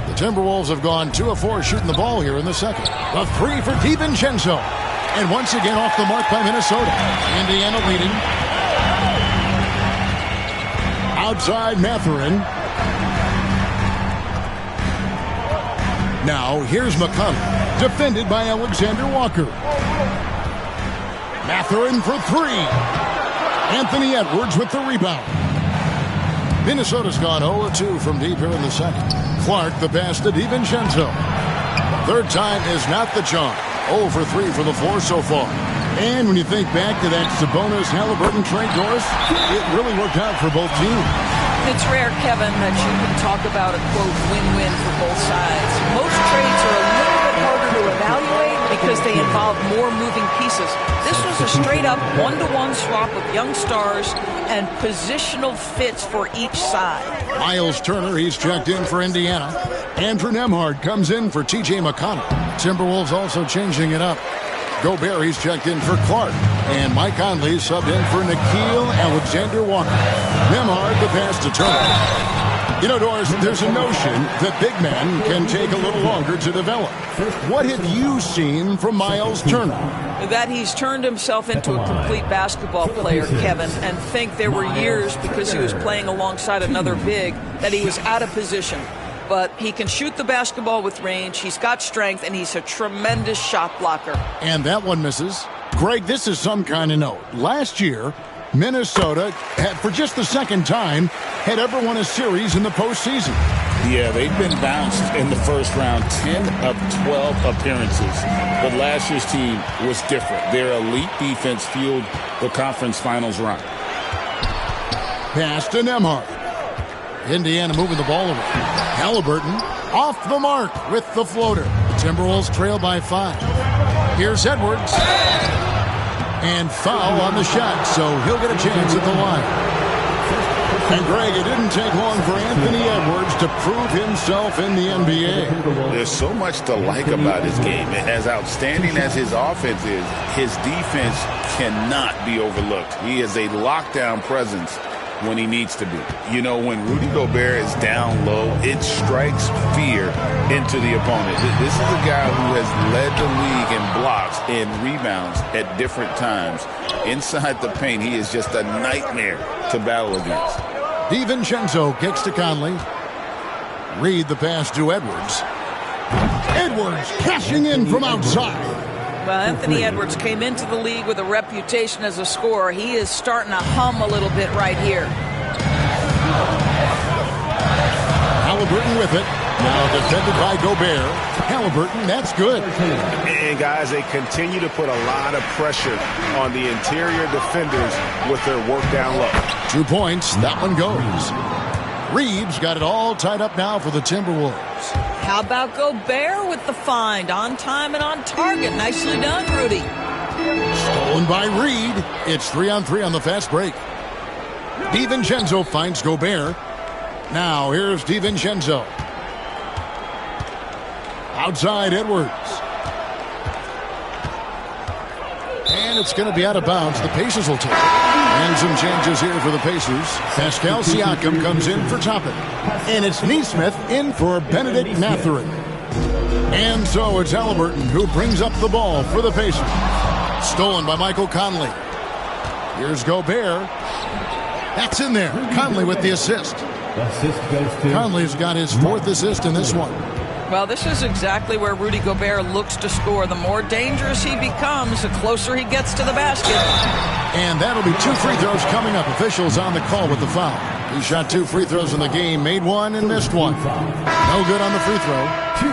The Timberwolves have gone 2 of 4 shooting the ball here in the second. A 3 for DiVincenzo. And once again off the mark by Minnesota. Indiana leading. Outside Mathurin. Now here's McConnell. Defended by Alexander Walker. Mathurin for 3. Anthony Edwards with the rebound. Minnesota's gone 0-2 from deep here in the second. Clark the pass to DiVincenzo. Third time is not the charm. 0 for 3 for the four so far. And when you think back to that Sabonis-Halliburton trade, Doris, it really worked out for both teams. It's rare, Kevin, that you can talk about a, quote, win-win for both sides. Most trades are a little bit harder to evaluate because they involve more moving pieces. This was a straight-up one-to-one swap of young stars and positional fits for each side. Miles Turner, he's checked in for Indiana. Andrew Nembhard comes in for T.J. McConnell. Timberwolves also changing it up. Gobert, he's checked in for Clark. And Mike Conley subbed in for Nickeil Alexander-Walker. Nembhard the pass to Turner. You know, Doris, there's a notion that big men can take a little longer to develop. What have you seen from Miles Turner? That he's turned himself into a complete basketball player, Kevin, and think there were years because he was playing alongside another big that he was out of position. But he can shoot the basketball with range, he's got strength, and he's a tremendous shot blocker. And that one misses. Greg, this is some kind of note. Last year, Minnesota, for just the second time, had ever won a series in the postseason. Yeah, they've been bounced in the first round, 10 of 12 appearances. But last year's team was different. Their elite defense fueled the conference finals run. Pass to Nembhard. Indiana moving the ball over. Halliburton off the mark with the floater. Timberwolves trail by 5. Here's Edwards. And foul on the shot, so he'll get a chance at the line. And Greg, it didn't take long for Anthony Edwards to prove himself in the NBA. There's so much to like about his game. As outstanding as his offense is, his defense cannot be overlooked. He is a lockdown presence when he needs to be. You know, when Rudy Gobert is down low, it strikes fear into the opponent. This is a guy who has led the league in blocks and rebounds at different times. Inside the paint, he is just a nightmare to battle against. DiVincenzo kicks to Conley. Reed the pass to Edwards. Edwards cashing in from outside. Well, Anthony Edwards came into the league with a reputation as a scorer. He is starting to hum a little bit right here. Halliburton with it. Now defended by Gobert. Halliburton, that's good. And guys, they continue to put a lot of pressure on the interior defenders with their work down low. 2 points. That one goes. Reeves got it all tied up now for the Timberwolves. How about Gobert with the find? On time and on target. Nicely done, Rudy. Stolen by Reed. It's 3-on-3 on the fast break. DiVincenzo finds Gobert. Now here's DiVincenzo. Outside Edwards. And it's going to be out of bounds. The Pacers will take it. And some changes here for the Pacers. Pascal Siakam comes in for Toppin. And it's Nesmith in for Benedict Mathurin. And so it's Halliburton who brings up the ball for the Pacers. Stolen by Michael Conley. Here's Gobert. That's in there. Conley with the assist. Conley's got his 4th assist in this one. Well, this is exactly where Rudy Gobert looks to score. The more dangerous he becomes, the closer he gets to the basket. And that'll be 2 free throws coming up. Officials on the call with the foul. He shot 2 free throws in the game, made 1 and missed 1. No good on the free throw.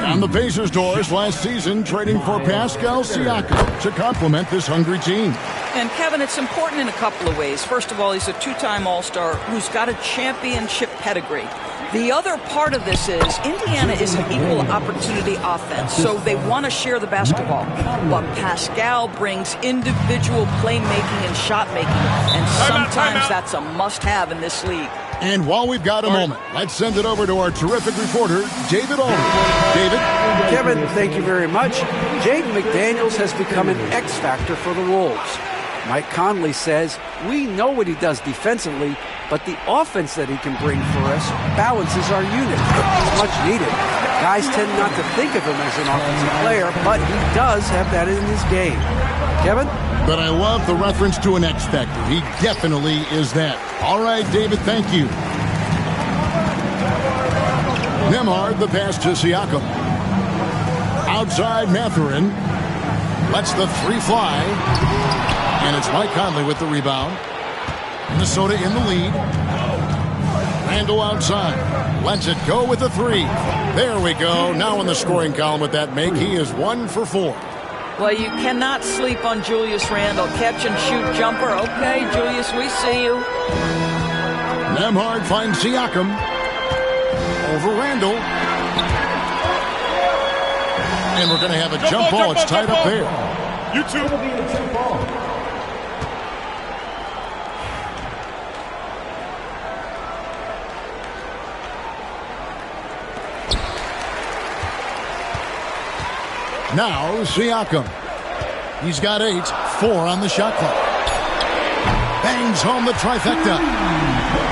And the Pacers, Doris, last season trading for Pascal Siakam to complement this hungry team. And, Kevin, it's important in a couple of ways. First of all, he's a 2-time All-Star who's got a championship pedigree. The other part of this is Indiana is an equal opportunity offense, so they want to share the basketball. But Pascal brings individual playmaking and shot making, and sometimes that's a must-have in this league. And while we've got a moment, let's send it over to our terrific reporter, David Aldridge. David? Kevin, thank you very much. Jaden McDaniels has become an X-factor for the Wolves. Mike Conley says, we know what he does defensively, but the offense that he can bring for us balances our unit. It's much needed. Guys tend not to think of him as an offensive player, but he does have that in his game. Kevin? But I love the reference to an X factor. He definitely is that. All right, David, thank you. Nembhard, the pass to Siakam. Outside Mathurin. Lets the 3 fly. And it's Mike Conley with the rebound. Minnesota in the lead. Randall outside. Lets it go with the 3. There we go. Now in the scoring column with that make, he is 1 for 4. Well, you cannot sleep on Julius Randle. Catch and shoot jumper. Okay, Julius, we see you. Nembhard finds Siakam. Over Randall. And we're going to have a jump ball. It's tied up there. You two. It'll be a jump ball. Now Siakam. He's got 8. 4 on the shot clock. Bangs home the trifecta.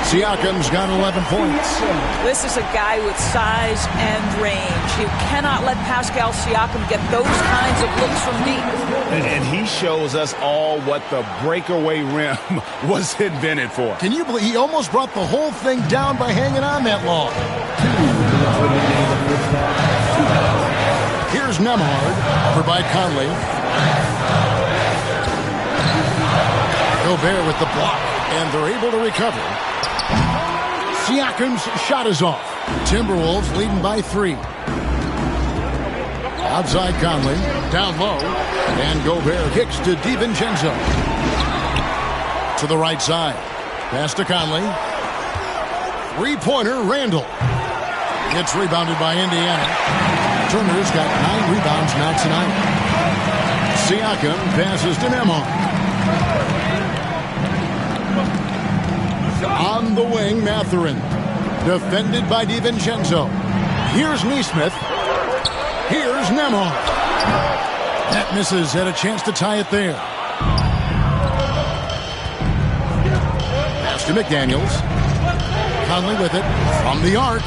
Siakam's got 11 points. This is a guy with size and range. You cannot let Pascal Siakam get those kinds of looks from deep. And he shows us all what the breakaway rim was invented for. Can you believe he almost brought the whole thing down by hanging on that long? Here's Nembhard over by Conley. Gobert with the block, and they're able to recover. Siakam's shot is off. Timberwolves leading by 3. Outside Conley, down low, and Gobert kicks to DiVincenzo. To the right side. Pass to Conley. 3-pointer, Randall. It's rebounded by Indiana. Turner's got 9 rebounds now tonight. Siakam passes to Nembhard. On the wing, Mathurin. Defended by DiVincenzo. Here's Nesmith. Here's Nembhard. That misses. Had a chance to tie it there. Pass to McDaniels. Conley with it. From the arc.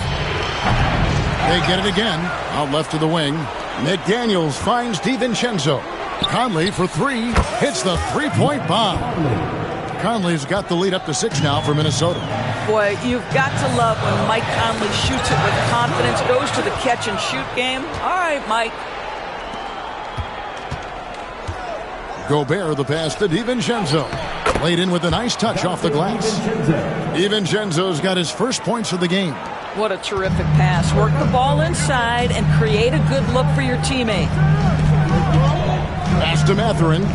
They get it again. Out left to the wing. McDaniels finds DiVincenzo. Conley for 3. Hits the 3-point bomb. Conley's got the lead up to 6 now for Minnesota. Boy, you've got to love when Mike Conley shoots it with confidence, goes to the catch and shoot game. All right, Mike. Gobert the pass to DiVincenzo. Laid in with a nice touch off the glass. DiVincenzo's got his first points of the game. What a terrific pass. Work the ball inside and create a good look for your teammate. Pass to Mathurin.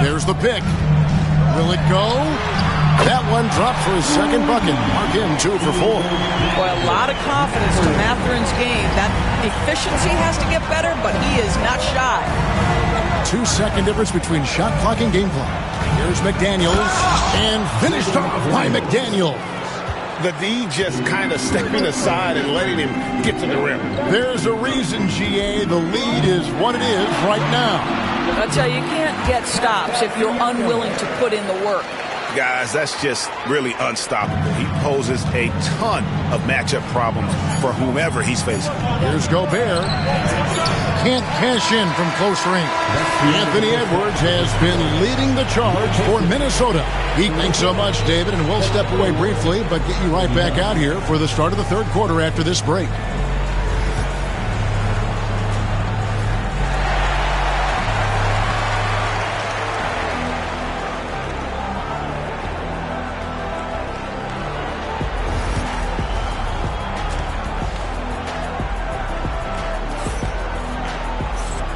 There's the pick. Will it go? That one dropped for his second bucket. Mark him 2 for 4. Boy, a lot of confidence to Mathurin's game. That efficiency has to get better, but he is not shy. 2-second difference between shot clock and game clock. Here's McDaniels. And finished off by McDaniels. The D just kind of stepping aside and letting him get to the rim. There's a reason, GA. The lead is what it is right now. I tell you, you can't get stops if you're unwilling to put in the work. Guys, that's just really unstoppable. He poses a ton of matchup problems for whomever he's facing. Here's Gobert. Can't cash in from close range. Anthony Edwards has been leading the charge for Minnesota. Thanks so much, David, and we'll step away briefly, but get you right back out here for the start of the third quarter after this break.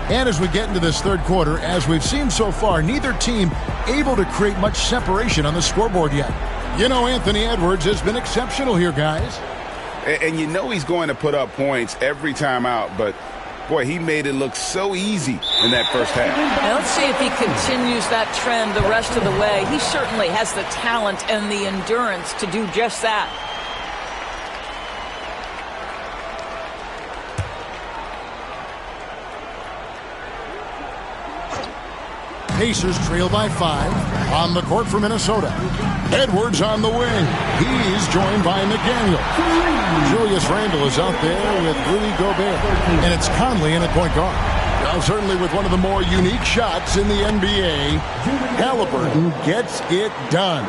And as we get into this third quarter, as we've seen so far, neither team able to create much separation on the scoreboard yet. You know, Anthony Edwards has been exceptional here, guys. And you know he's going to put up points every time out, but boy, he made it look so easy in that first half. Now let's see if he continues that trend the rest of the way. He certainly has the talent and the endurance to do just that. Pacers trail by 5 on the court for Minnesota. Edwards on the wing. He's joined by McDaniel. Julius Randle is out there with Rudy Gobert. And it's Conley in at point guard. Now, certainly with one of the more unique shots in the NBA, Halliburton gets it done.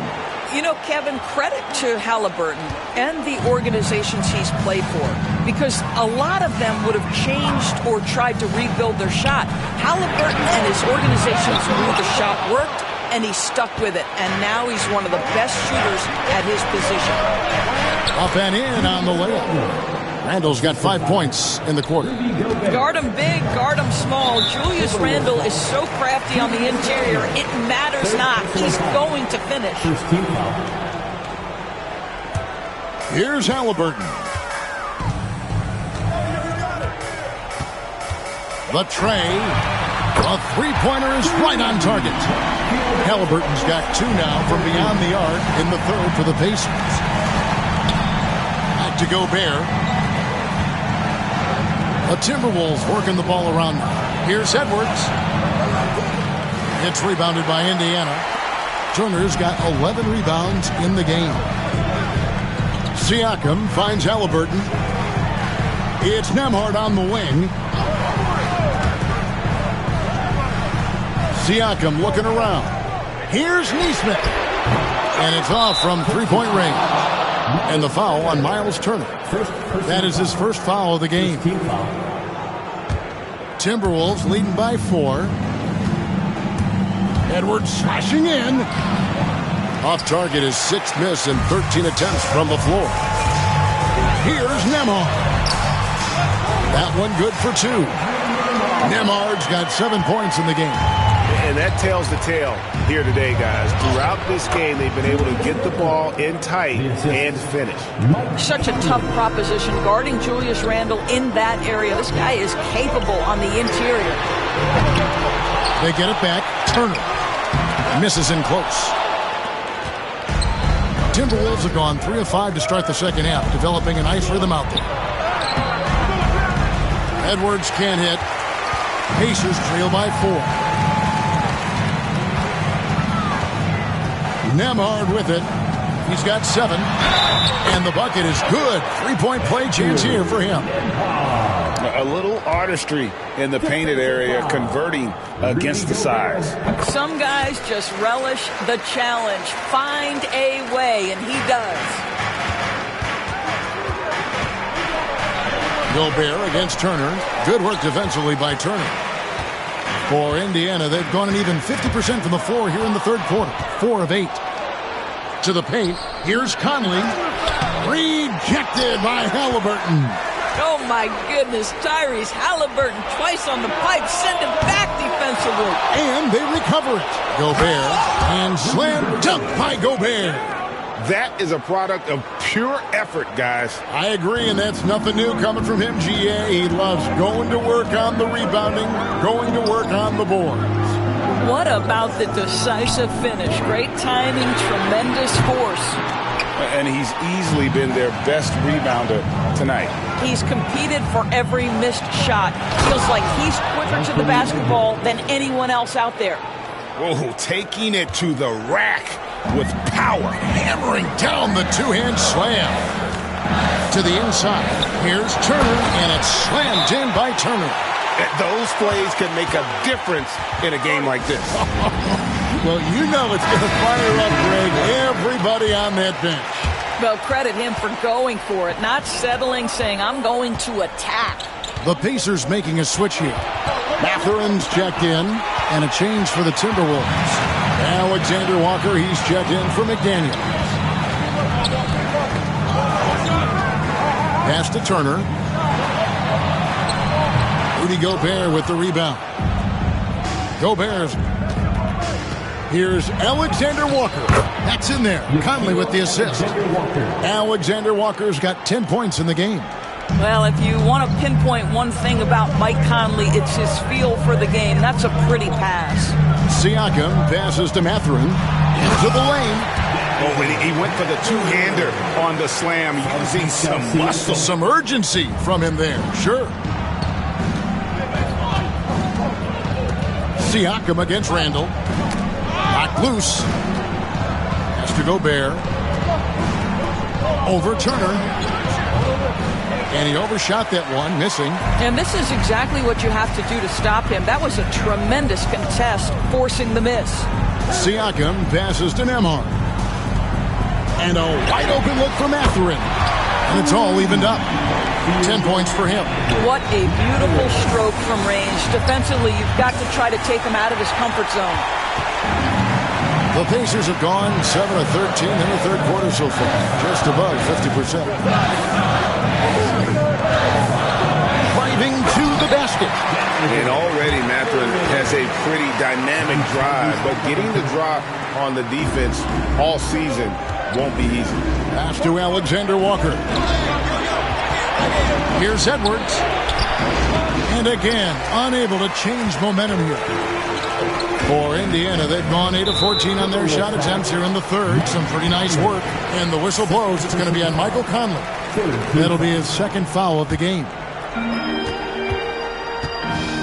You know, Kevin, credit to Halliburton and the organizations he's played for, because a lot of them would have changed or tried to rebuild their shot. Halliburton and his organizations knew the shot worked, and he stuck with it. And now he's one of the best shooters at his position. Up and in on the layup. Randall's got 5 points in the quarter. Guard him big, guard him small. Julius Randle is so crafty on the interior, it matters not. He's going to finish. Here's Halliburton. The tray. A three-pointer is right on target. Halliburton's got 2 now from beyond the arc in the third for the Pacers. Back to Gobert. The Timberwolves working the ball around now. Here's Edwards. It's rebounded by Indiana. Turner's got 11 rebounds in the game. Siakam finds Halliburton. It's Nembhard on the wing. Siakam looking around. Here's Nesmith. And it's off from three-point range. And the foul on Miles Turner. That is his first foul of the game. Timberwolves leading by 4. Edwards slashing in. Off target is 6th miss and 13 attempts from the floor. Here's Nembhard. That one good for 2. Nembhard's got 7 points in the game. And that tells the tale here today, guys. Throughout this game, they've been able to get the ball in tight and finish. Such a tough proposition guarding Julius Randle in that area. This guy is capable on the interior. They get it back. Turner misses in close. Timberwolves have gone 3 of 5 to start the second half, developing a nice rhythm out there. Edwards can't hit. Pacers trail by 4. Nembhard with it. He's got 7. And the bucket is good. 3-point play chance here for him. A little artistry in the painted area, converting against the size. Some guys just relish the challenge. Find a way, and he does. Gobert against Turner. Good work defensively by Turner. For Indiana, they've gone an even 50% from the floor here in the third quarter. 4 of 8. To the paint. Here's Conley. Rejected by Halliburton. Oh, my goodness. Tyrese Halliburton twice on the pipe. Send him back defensively. And they recover it. Gobert. And slam dunk by Gobert. That is a product of pure effort, guys. I agree, and that's nothing new coming from him, GA. He loves going to work on the rebounding, going to work on the boards. What about the decisive finish? Great timing, tremendous force. And he's easily been their best rebounder tonight. He's competed for every missed shot. Feels like he's quicker to the basketball than anyone else out there. Oh, taking it to the rack with power. Hammering down the two-hand slam. To the inside. Here's Turner, and it's slammed in by Turner. Those plays can make a difference in a game like this. Well, you know it's going to fire up, Greg, everybody on that bench. Well, credit him for going for it, not settling, saying, I'm going to attack. The Pacers making a switch here. Mathurin's checked in, and a change for the Timberwolves. Alexander Walker, he's checked in for McDaniel. Pass to Turner. Rudy Gobert with the rebound. Gobert's. Here's Alexander Walker. That's in there. Conley with the assist. Alexander Walker's got 10 points in the game. Well, if you want to pinpoint one thing about Mike Conley, it's his feel for the game. That's a pretty pass. Siakam passes to Mathurin. Into the lane. Oh, and he went for the two-hander on the slam, using some muscle. Some urgency from him there, sure. Siakam against Randall. Knocked loose. Has to Gobert. Over Turner. And he overshot that one, missing. And this is exactly what you have to do to stop him. That was a tremendous contest, forcing the miss. Siakam passes to Nembhard. And a wide open look for Mathurin. And it's all evened up. 10 points for him. What a beautiful stroke from range. Defensively, you've got to try to take him out of his comfort zone. The Pacers have gone 7 of 13 in the third quarter so far, just above 50%. Driving to the basket. And already Mathurin has a pretty dynamic drive, but getting the drop on the defense all season won't be easy. Pass to Alexander Walker. Here's Edwards. And again, unable to change momentum here. For Indiana, they've gone 8 of 14 on their shot attempts here in the third. Some pretty nice work. And the whistle blows. It's going to be on Michael Conley. That'll be his second foul of the game.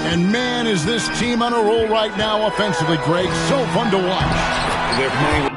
And man, is this team on a roll right now offensively, Greg. So fun to watch. They're playing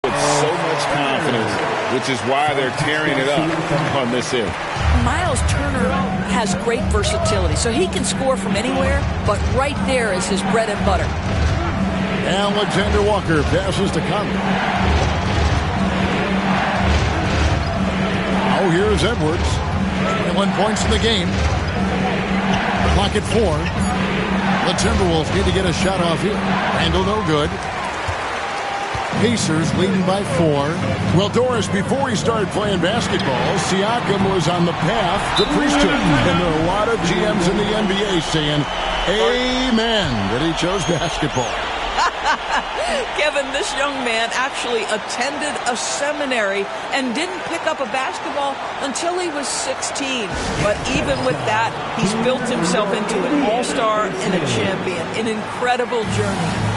with so much confidence, which is why they're tearing it up on this end. Miles Turner has great versatility, so he can score from anywhere, but right there is his bread and butter. Alexander Walker passes to Conley. Oh, here's Edwards. 21 points in the game. Clock at 4. The Timberwolves need to get a shot off here. Randall no good. Pacers leading by 4. Well, Doris, before he started playing basketball, Siakam was on the path to priesthood. And there are a lot of GMs in the NBA saying, amen, that he chose basketball. Kevin, this young man actually attended a seminary and didn't pick up a basketball until he was 16. But even with that, he's built himself into an all-star and a champion. An incredible journey.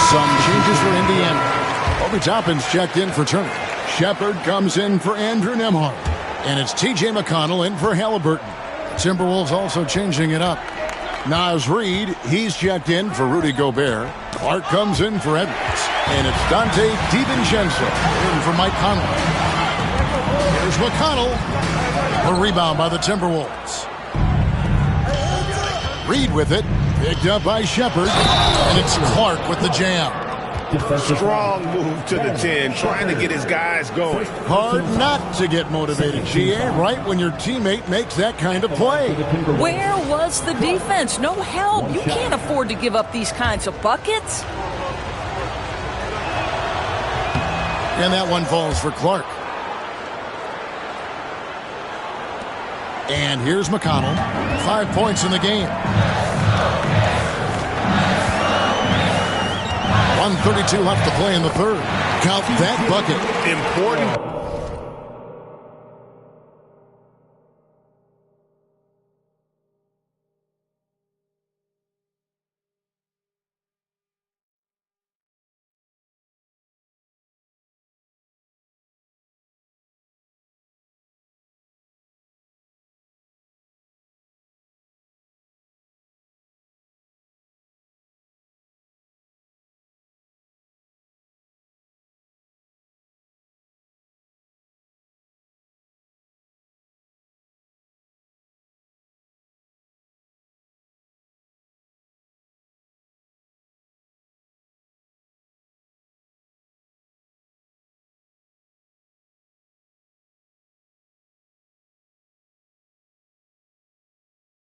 Some changes for Indiana. Obi Toppin's checked in for Turner. Shepard comes in for Andrew Nembhard. And it's T.J. McConnell in for Halliburton. Timberwolves also changing it up. Naz Reid, he's checked in for Rudy Gobert. Clark comes in for Edwards. And it's Dante DiVincenzo in for Mike Conley. Here's McConnell. A rebound by the Timberwolves. Reid with it. Picked up by Shepard. And it's Clark with the jam. Strong move to the 10, trying to get his guys going. Hard not to get motivated, GA, right when your teammate makes that kind of play. Where was the defense? No help. You can't afford to give up these kinds of buckets. And that one falls for Clark. And here's McConnell. 5 points in the game. 1:32 left to play in the third. Count that bucket. Important.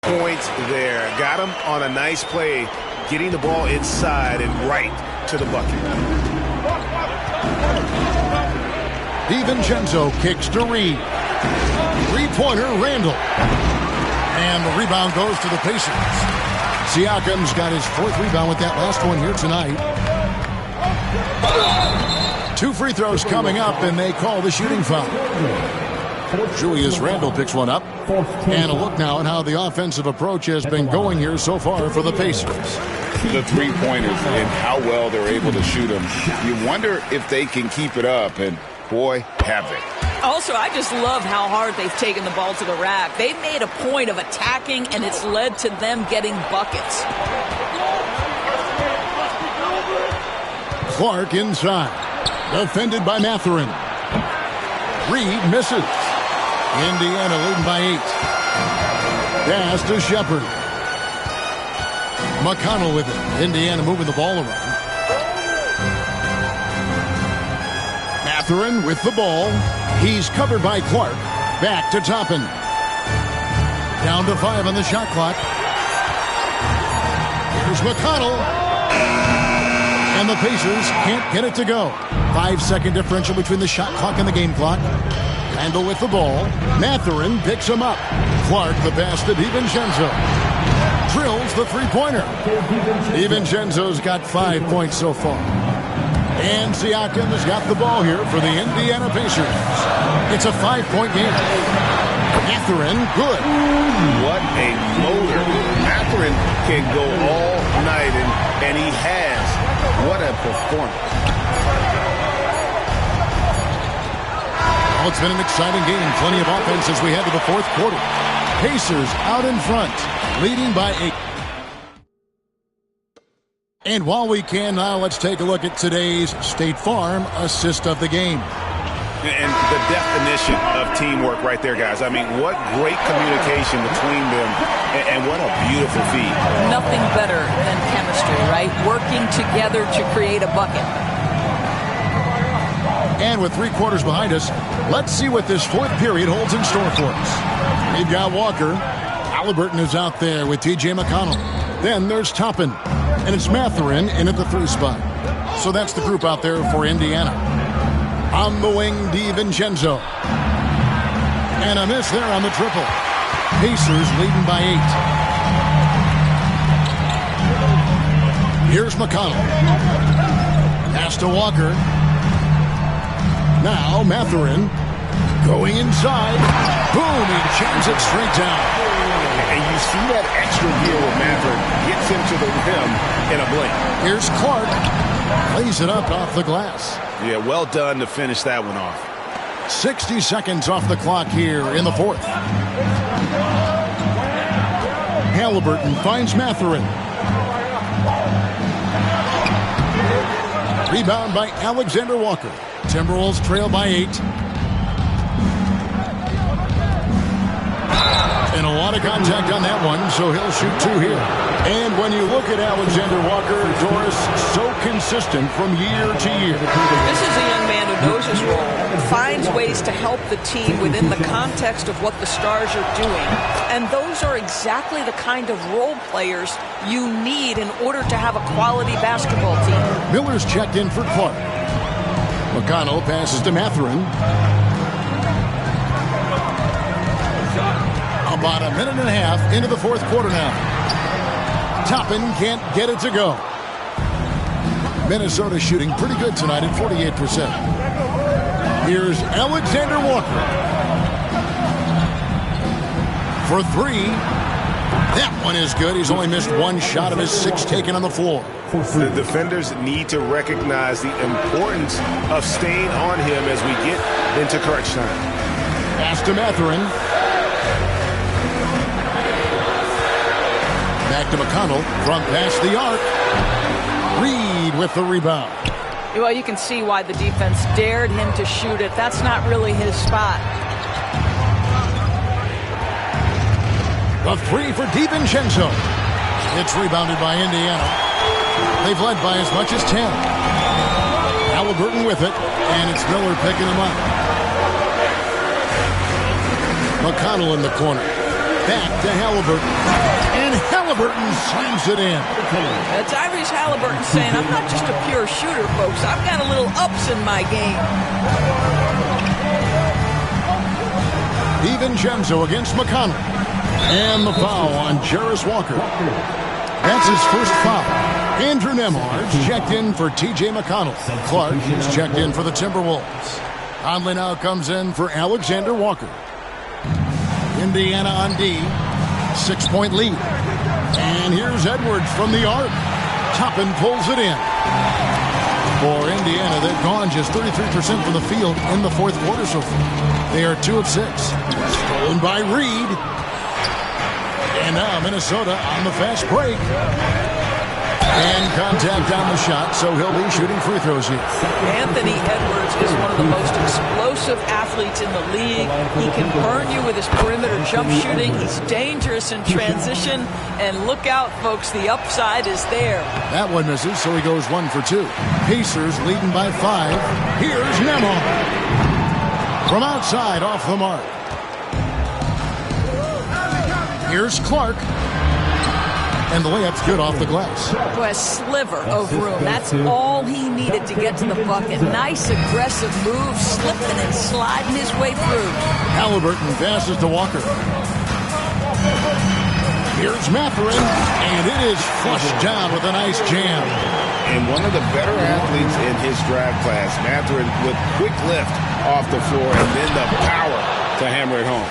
Points there. Got him on a nice play, getting the ball inside and right to the bucket. DiVincenzo kicks to Reid. Three-pointer, Randall. And the rebound goes to the Pacers. Siakam's got his 4th rebound with that last one here tonight. 2 free throws coming up, and they call the shooting foul. Julius Randle picks one up. And a look now at how the offensive approach has been going here so far for the Pacers. The three-pointers and how well they're able to shoot them. You wonder if they can keep it up, and boy, have they. Also, I just love how hard they've taken the ball to the rack. They've made a point of attacking, and it's led to them getting buckets. Clark inside. Defended by Mathurin. Reid misses. Indiana leading by 8. Pass to Shepard. McConnell with it. Indiana moving the ball around. Mathurin with the ball. He's covered by Clark. Back to Toppin. Down to 5 on the shot clock. Here's McConnell. And the Pacers can't get it to go. 5-second differential between the shot clock and the game clock. Randall with the ball. Mathurin picks him up. Clark the pass to DiVincenzo. Drills the three-pointer. DiVincenzo's got 5 points so far. And Siakam has got the ball here for the Indiana Pacers. It's a 5-point game. Mathurin, good. What a motor. Mathurin can go all night, and he has. What a performance. Well, it's been an exciting game. Plenty of offense as we head to the fourth quarter. Pacers out in front, leading by 8. And while we can now, let's take a look at today's State Farm assist of the game. And the definition of teamwork right there, guys. I mean, what great communication between them, and what a beautiful feed. Nothing better than chemistry, right? Working together to create a bucket. And with 3 quarters behind us, let's see what this fourth period holds in store for us. We've got Walker. Halliburton is out there with T.J. McConnell. Then there's Toppin. And it's Mathurin in at the 3 spot. So that's the group out there for Indiana. On the wing, DiVincenzo. And a miss there on the triple. Pacers leading by 8. Here's McConnell. Pass to Walker. Now Mathurin going inside. Boom, he jams it straight down. And you see that extra gear with Mathurin. Gets him to the rim in a blink. Here's Clark. Lays it up off the glass. Yeah, well done to finish that one off. 60 seconds off the clock here in the fourth. Halliburton finds Mathurin. Rebound by Alexander Walker. Timberwolves trail by 8. And a lot of contact on that one, so he'll shoot 2 here. And when you look at Alexander Walker, Doris, so consistent from year to year. This is a young man who knows his role, finds ways to help the team within the context of what the Stars are doing. And those are exactly the kind of role players you need in order to have a quality basketball team. Miller's checked in for Clark. McConnell passes to Mathurin. About a minute and a half into the fourth quarter now. Toppin can't get it to go. Minnesota shooting pretty good tonight at 48%. Here's Alexander Walker. For 3. That one is good. He's only missed 1 shot of his 6 taken on the floor. The defenders need to recognize the importance of staying on him as we get into crunch time. Pass to Mathurin. Back to McConnell from past the arc. Reed with the rebound. Well, you can see why the defense dared him to shoot it. That's not really his spot. The 3 for DiVincenzo. It's rebounded by Indiana. They've led by as much as 10. Halliburton with it, and it's Miller picking him up. McConnell in the corner. Back to Halliburton. And Halliburton slams it in. Tyrese Halliburton saying, I'm not just a pure shooter, folks. I've got a little ups in my game. DiVincenzo against McConnell. And the foul on Jarace Walker. That's his first foul. Andrew Nembhard's checked in for T.J. McConnell. Clark is checked in for the Timberwolves. Conley now comes in for Alexander Walker. Indiana on D. 6-point lead. And here's Edwards from the arc. Toppin pulls it in. For Indiana, they've gone just 33% from the field in the fourth quarter so far. They are 2 of 6. Stolen by Reed. And now Minnesota on the fast break. And contact on the shot, so he'll be shooting free throws here. Anthony Edwards is one of the most explosive athletes in the league. He can burn you with his perimeter jump shooting. He's dangerous in transition. And look out, folks, the upside is there. That one misses, so he goes 1 for 2. Pacers leading by 5. Here's Nembhard. From outside, off the mark. Here's Clark. And the layup's good off the glass. Boy, a sliver of room. That's all he needed to get to the bucket. Nice, aggressive move, slipping and sliding his way through. Halliburton passes to Walker. Here's Mathurin, and it is flushed down with a nice jam. and one of the better athletes in his draft class. Mathurin with quick lift off the floor and then the power to hammer it home.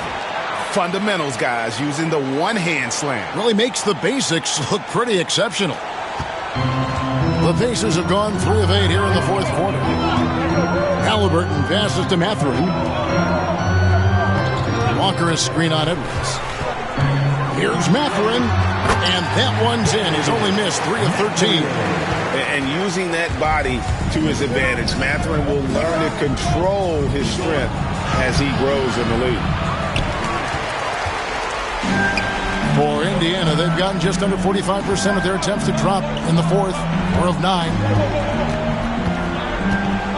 Fundamentals, guys, using the one-hand slam. Really makes the basics look pretty exceptional. The Pacers have gone 3 of 8 here in the fourth quarter. Halliburton passes to Mathurin. Walker is screen on Edwards. Here's Mathurin, and that one's in. He's only missed 3 of 13. And using that body to his advantage, Mathurin will learn to control his strength as he grows in the league. For Indiana, they've gotten just under 45% of their attempts to drop in the fourth, 4 of 9.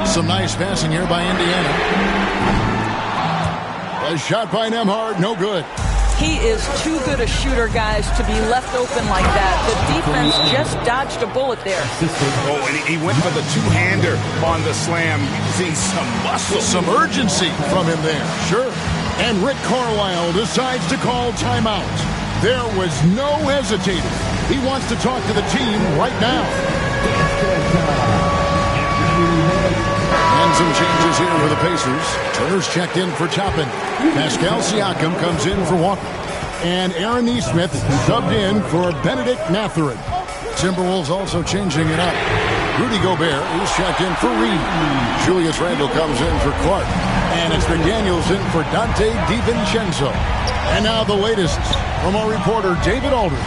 Some nice passing here by Indiana. A shot by Nembhard, no good. He is too good a shooter, guys, to be left open like that. The defense just dodged a bullet there. Oh, and he went for the two-hander on the slam, using some muscle. Some urgency from him there, sure. And Rick Carlisle decides to call timeout. There was no hesitating. He wants to talk to the team right now. And some changes here for the Pacers. Turner's checked in for Toppin. Pascal Siakam comes in for Walker. And Aaron Nesmith subbed in for Benedict Mathurin. Timberwolves also changing it up. Rudy Gobert is checked in for Reed. Julius Randle comes in for Clark. And it's McDaniels in for Dante DiVincenzo. And now the latest from our reporter, David Aldridge.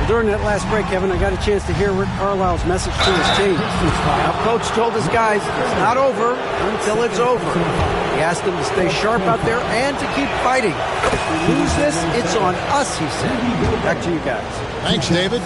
During that last break, Kevin, I got a chance to hear Rick Carlisle's message to his team. Now, Coach told his guys, it's not over until it's over. He asked them to stay sharp out there and to keep fighting. If we lose this, it's on us, he said. Back to you guys. Thanks, David.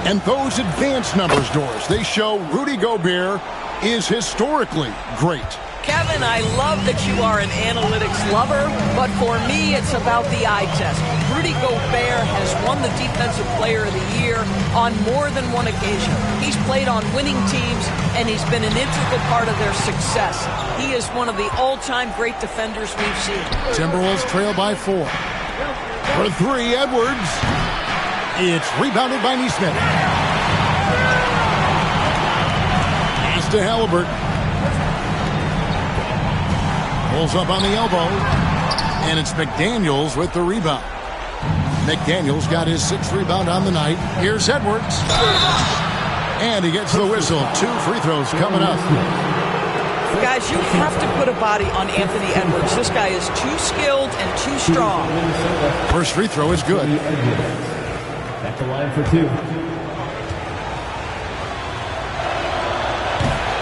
And those advanced numbers, Doris, they show Rudy Gobert is historically great. Kevin, I love that you are an analytics lover, but for me, it's about the eye test. Rudy Gobert has won the Defensive Player of the Year on more than one occasion. He's played on winning teams, and he's been an integral part of their success. He is one of the all-time great defenders we've seen. Timberwolves trail by 4. For 3, Edwards. It's rebounded by Nesmith. Pass to Halliburton. Pulls up on the elbow, and it's McDaniels with the rebound. McDaniels got his 6th rebound on the night. Here's Edwards. And he gets the whistle. 2 free throws coming up. Guys, you have to put a body on Anthony Edwards. This guy is too skilled and too strong. First free throw is good. At the line for 2.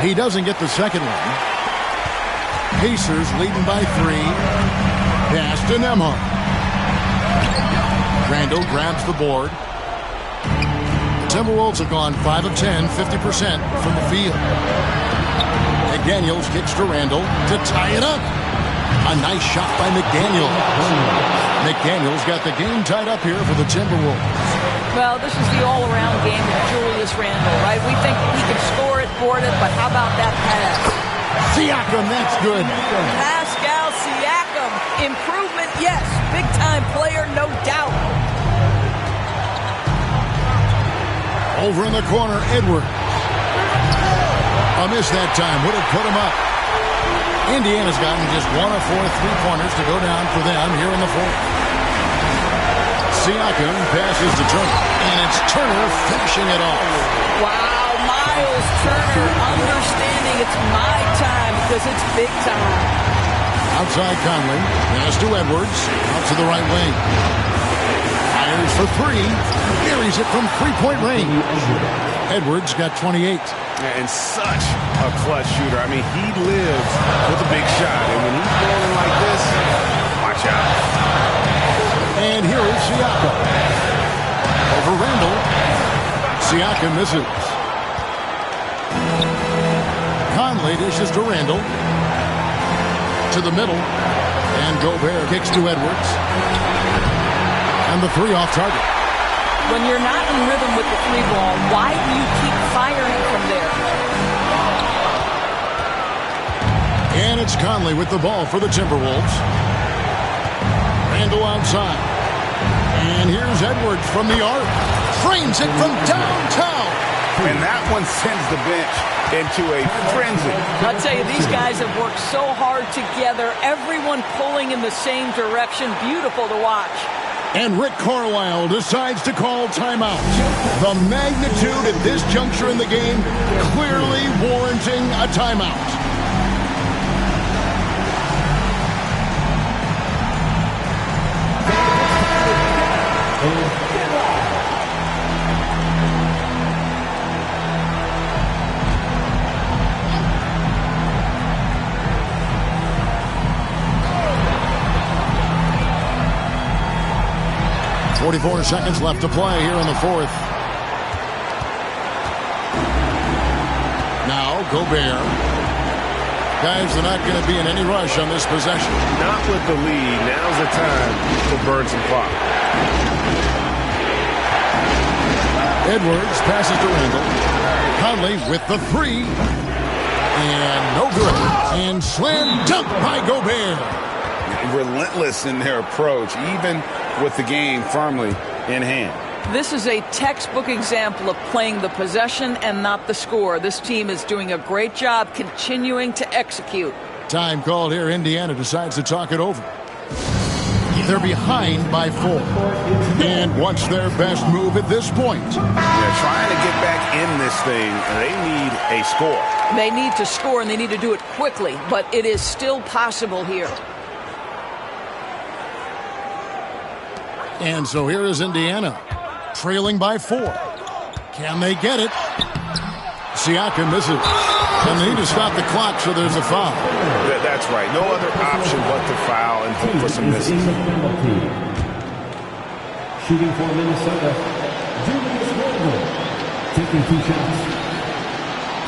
He doesn't get the second one. Pacers leading by 3. Pass to Nembhard. Randle grabs the board. The Timberwolves have gone 5 of 10, 50% from the field. McDaniels kicks to Randle to tie it up. A nice shot by McDaniels. McDaniels got the game tied up here for the Timberwolves. Well, this is the all-around game of Julius Randle, right? We think he can score it, board it, but how about that pass? Siakam, that's good. Pascal Siakam. Improvement, yes. Big-time player, no doubt. Over in the corner, Edwards. A miss that time. Would have put him up. Indiana's gotten just 1 of 4 3-pointers to go down for them here in the fourth. Siakam passes to Turner, and it's Turner finishing it off. Wow, Miles Turner understanding it's my time because it's big time. Outside Conley, pass to Edwards, out to the right wing. Fires for 3, buries it from 3-point range. Edwards got 28. And such a clutch shooter. I mean, he lives with a big shot. And when he's rolling like this, watch out. And here is Siakam. Over Randle. Siakam misses. Conley dishes to Randle. To the middle. And Gobert kicks to Edwards. And the 3 off target. When you're not in rhythm with the 3 ball, why do you keep firing from there? And it's Conley with the ball for the Timberwolves. Randle outside. And here's Edwards from the arc. Frames it from downtown. And that one sends the bench into a frenzy. I'll tell you, these guys have worked so hard together, everyone pulling in the same direction. Beautiful to watch. And Rick Carlisle decides to call timeout. The magnitude at this juncture in the game clearly warranting a timeout. .44 seconds left to play here in the fourth. Now, Gobert. Guys, they're not going to be in any rush on this possession. Not with the lead. Now's the time to burn some clock. Edwards passes to Randall. Conley with the three. And no good. And slam dunk by Gobert. Relentless in their approach, even with the game firmly in hand. This is a textbook example of playing the possession and not the score. This team is doing a great job continuing to execute. Time called here. Indiana decides to talk it over. They're behind by 4. And what's their best move at this point? Yeah, trying to get back in this thing, they need a score. They need to score, and they need to do it quickly, but it is still possible here. And so here is Indiana, trailing by 4. Can they get it? Siakam misses. And they need to stop the clock, so there's a foul. That's right. No other option but to foul and hope for some misses. Shooting for Minnesota, Julius Randle, taking 2 shots.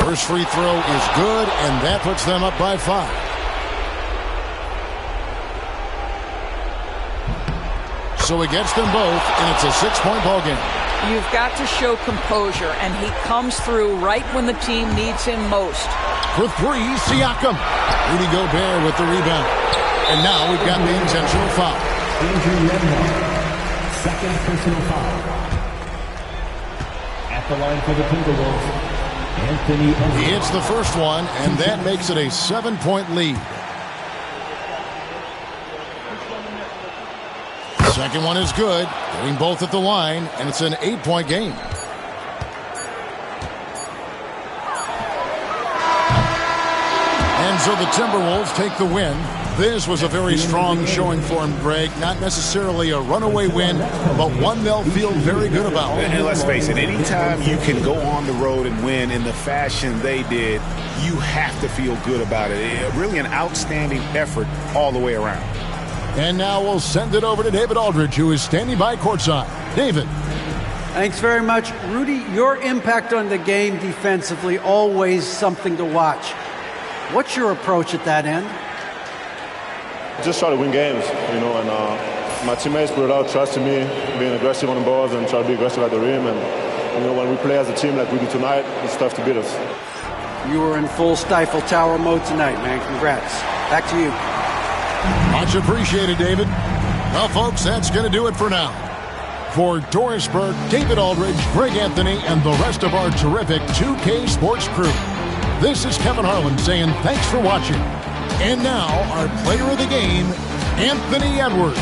First free throw is good, and that puts them up by 5. So he gets them both, and it's a 6-point ball game. You've got to show composure, and he comes through right when the team needs him most. For 3, Siakam. Rudy Gobert with the rebound. And now we've got the intentional foul. Andrew Ledlow, second personal foul. At the line for the Timberwolves, Anthony Edwards. He hits the first one, and that makes it a 7-point lead. Second one is good, getting both at the line, and it's an 8-point game. And so the Timberwolves take the win. This was a very strong showing for him, Greg. Not necessarily a runaway win, but one they'll feel very good about. And let's face it, anytime you can go on the road and win in the fashion they did, you have to feel good about it. Really an outstanding effort all the way around. And now we'll send it over to David Aldridge, who is standing by courtside. David. Thanks very much. Rudy, your impact on the game defensively, always something to watch. What's your approach at that end? Just try to win games, and my teammates put it out, trusting me, being aggressive on the balls and try to be aggressive at the rim. And, when we play as a team like we do tonight, it's tough to beat us. You were in full Stifle Tower mode tonight, man. Congrats. Back to you. Much appreciated, David. Well, folks, that's going to do it for now. For Doris Burke, David Aldridge, Greg Anthony, and the rest of our terrific 2K Sports crew, this is Kevin Harlan saying thanks for watching. And now, our player of the game, Anthony Edwards.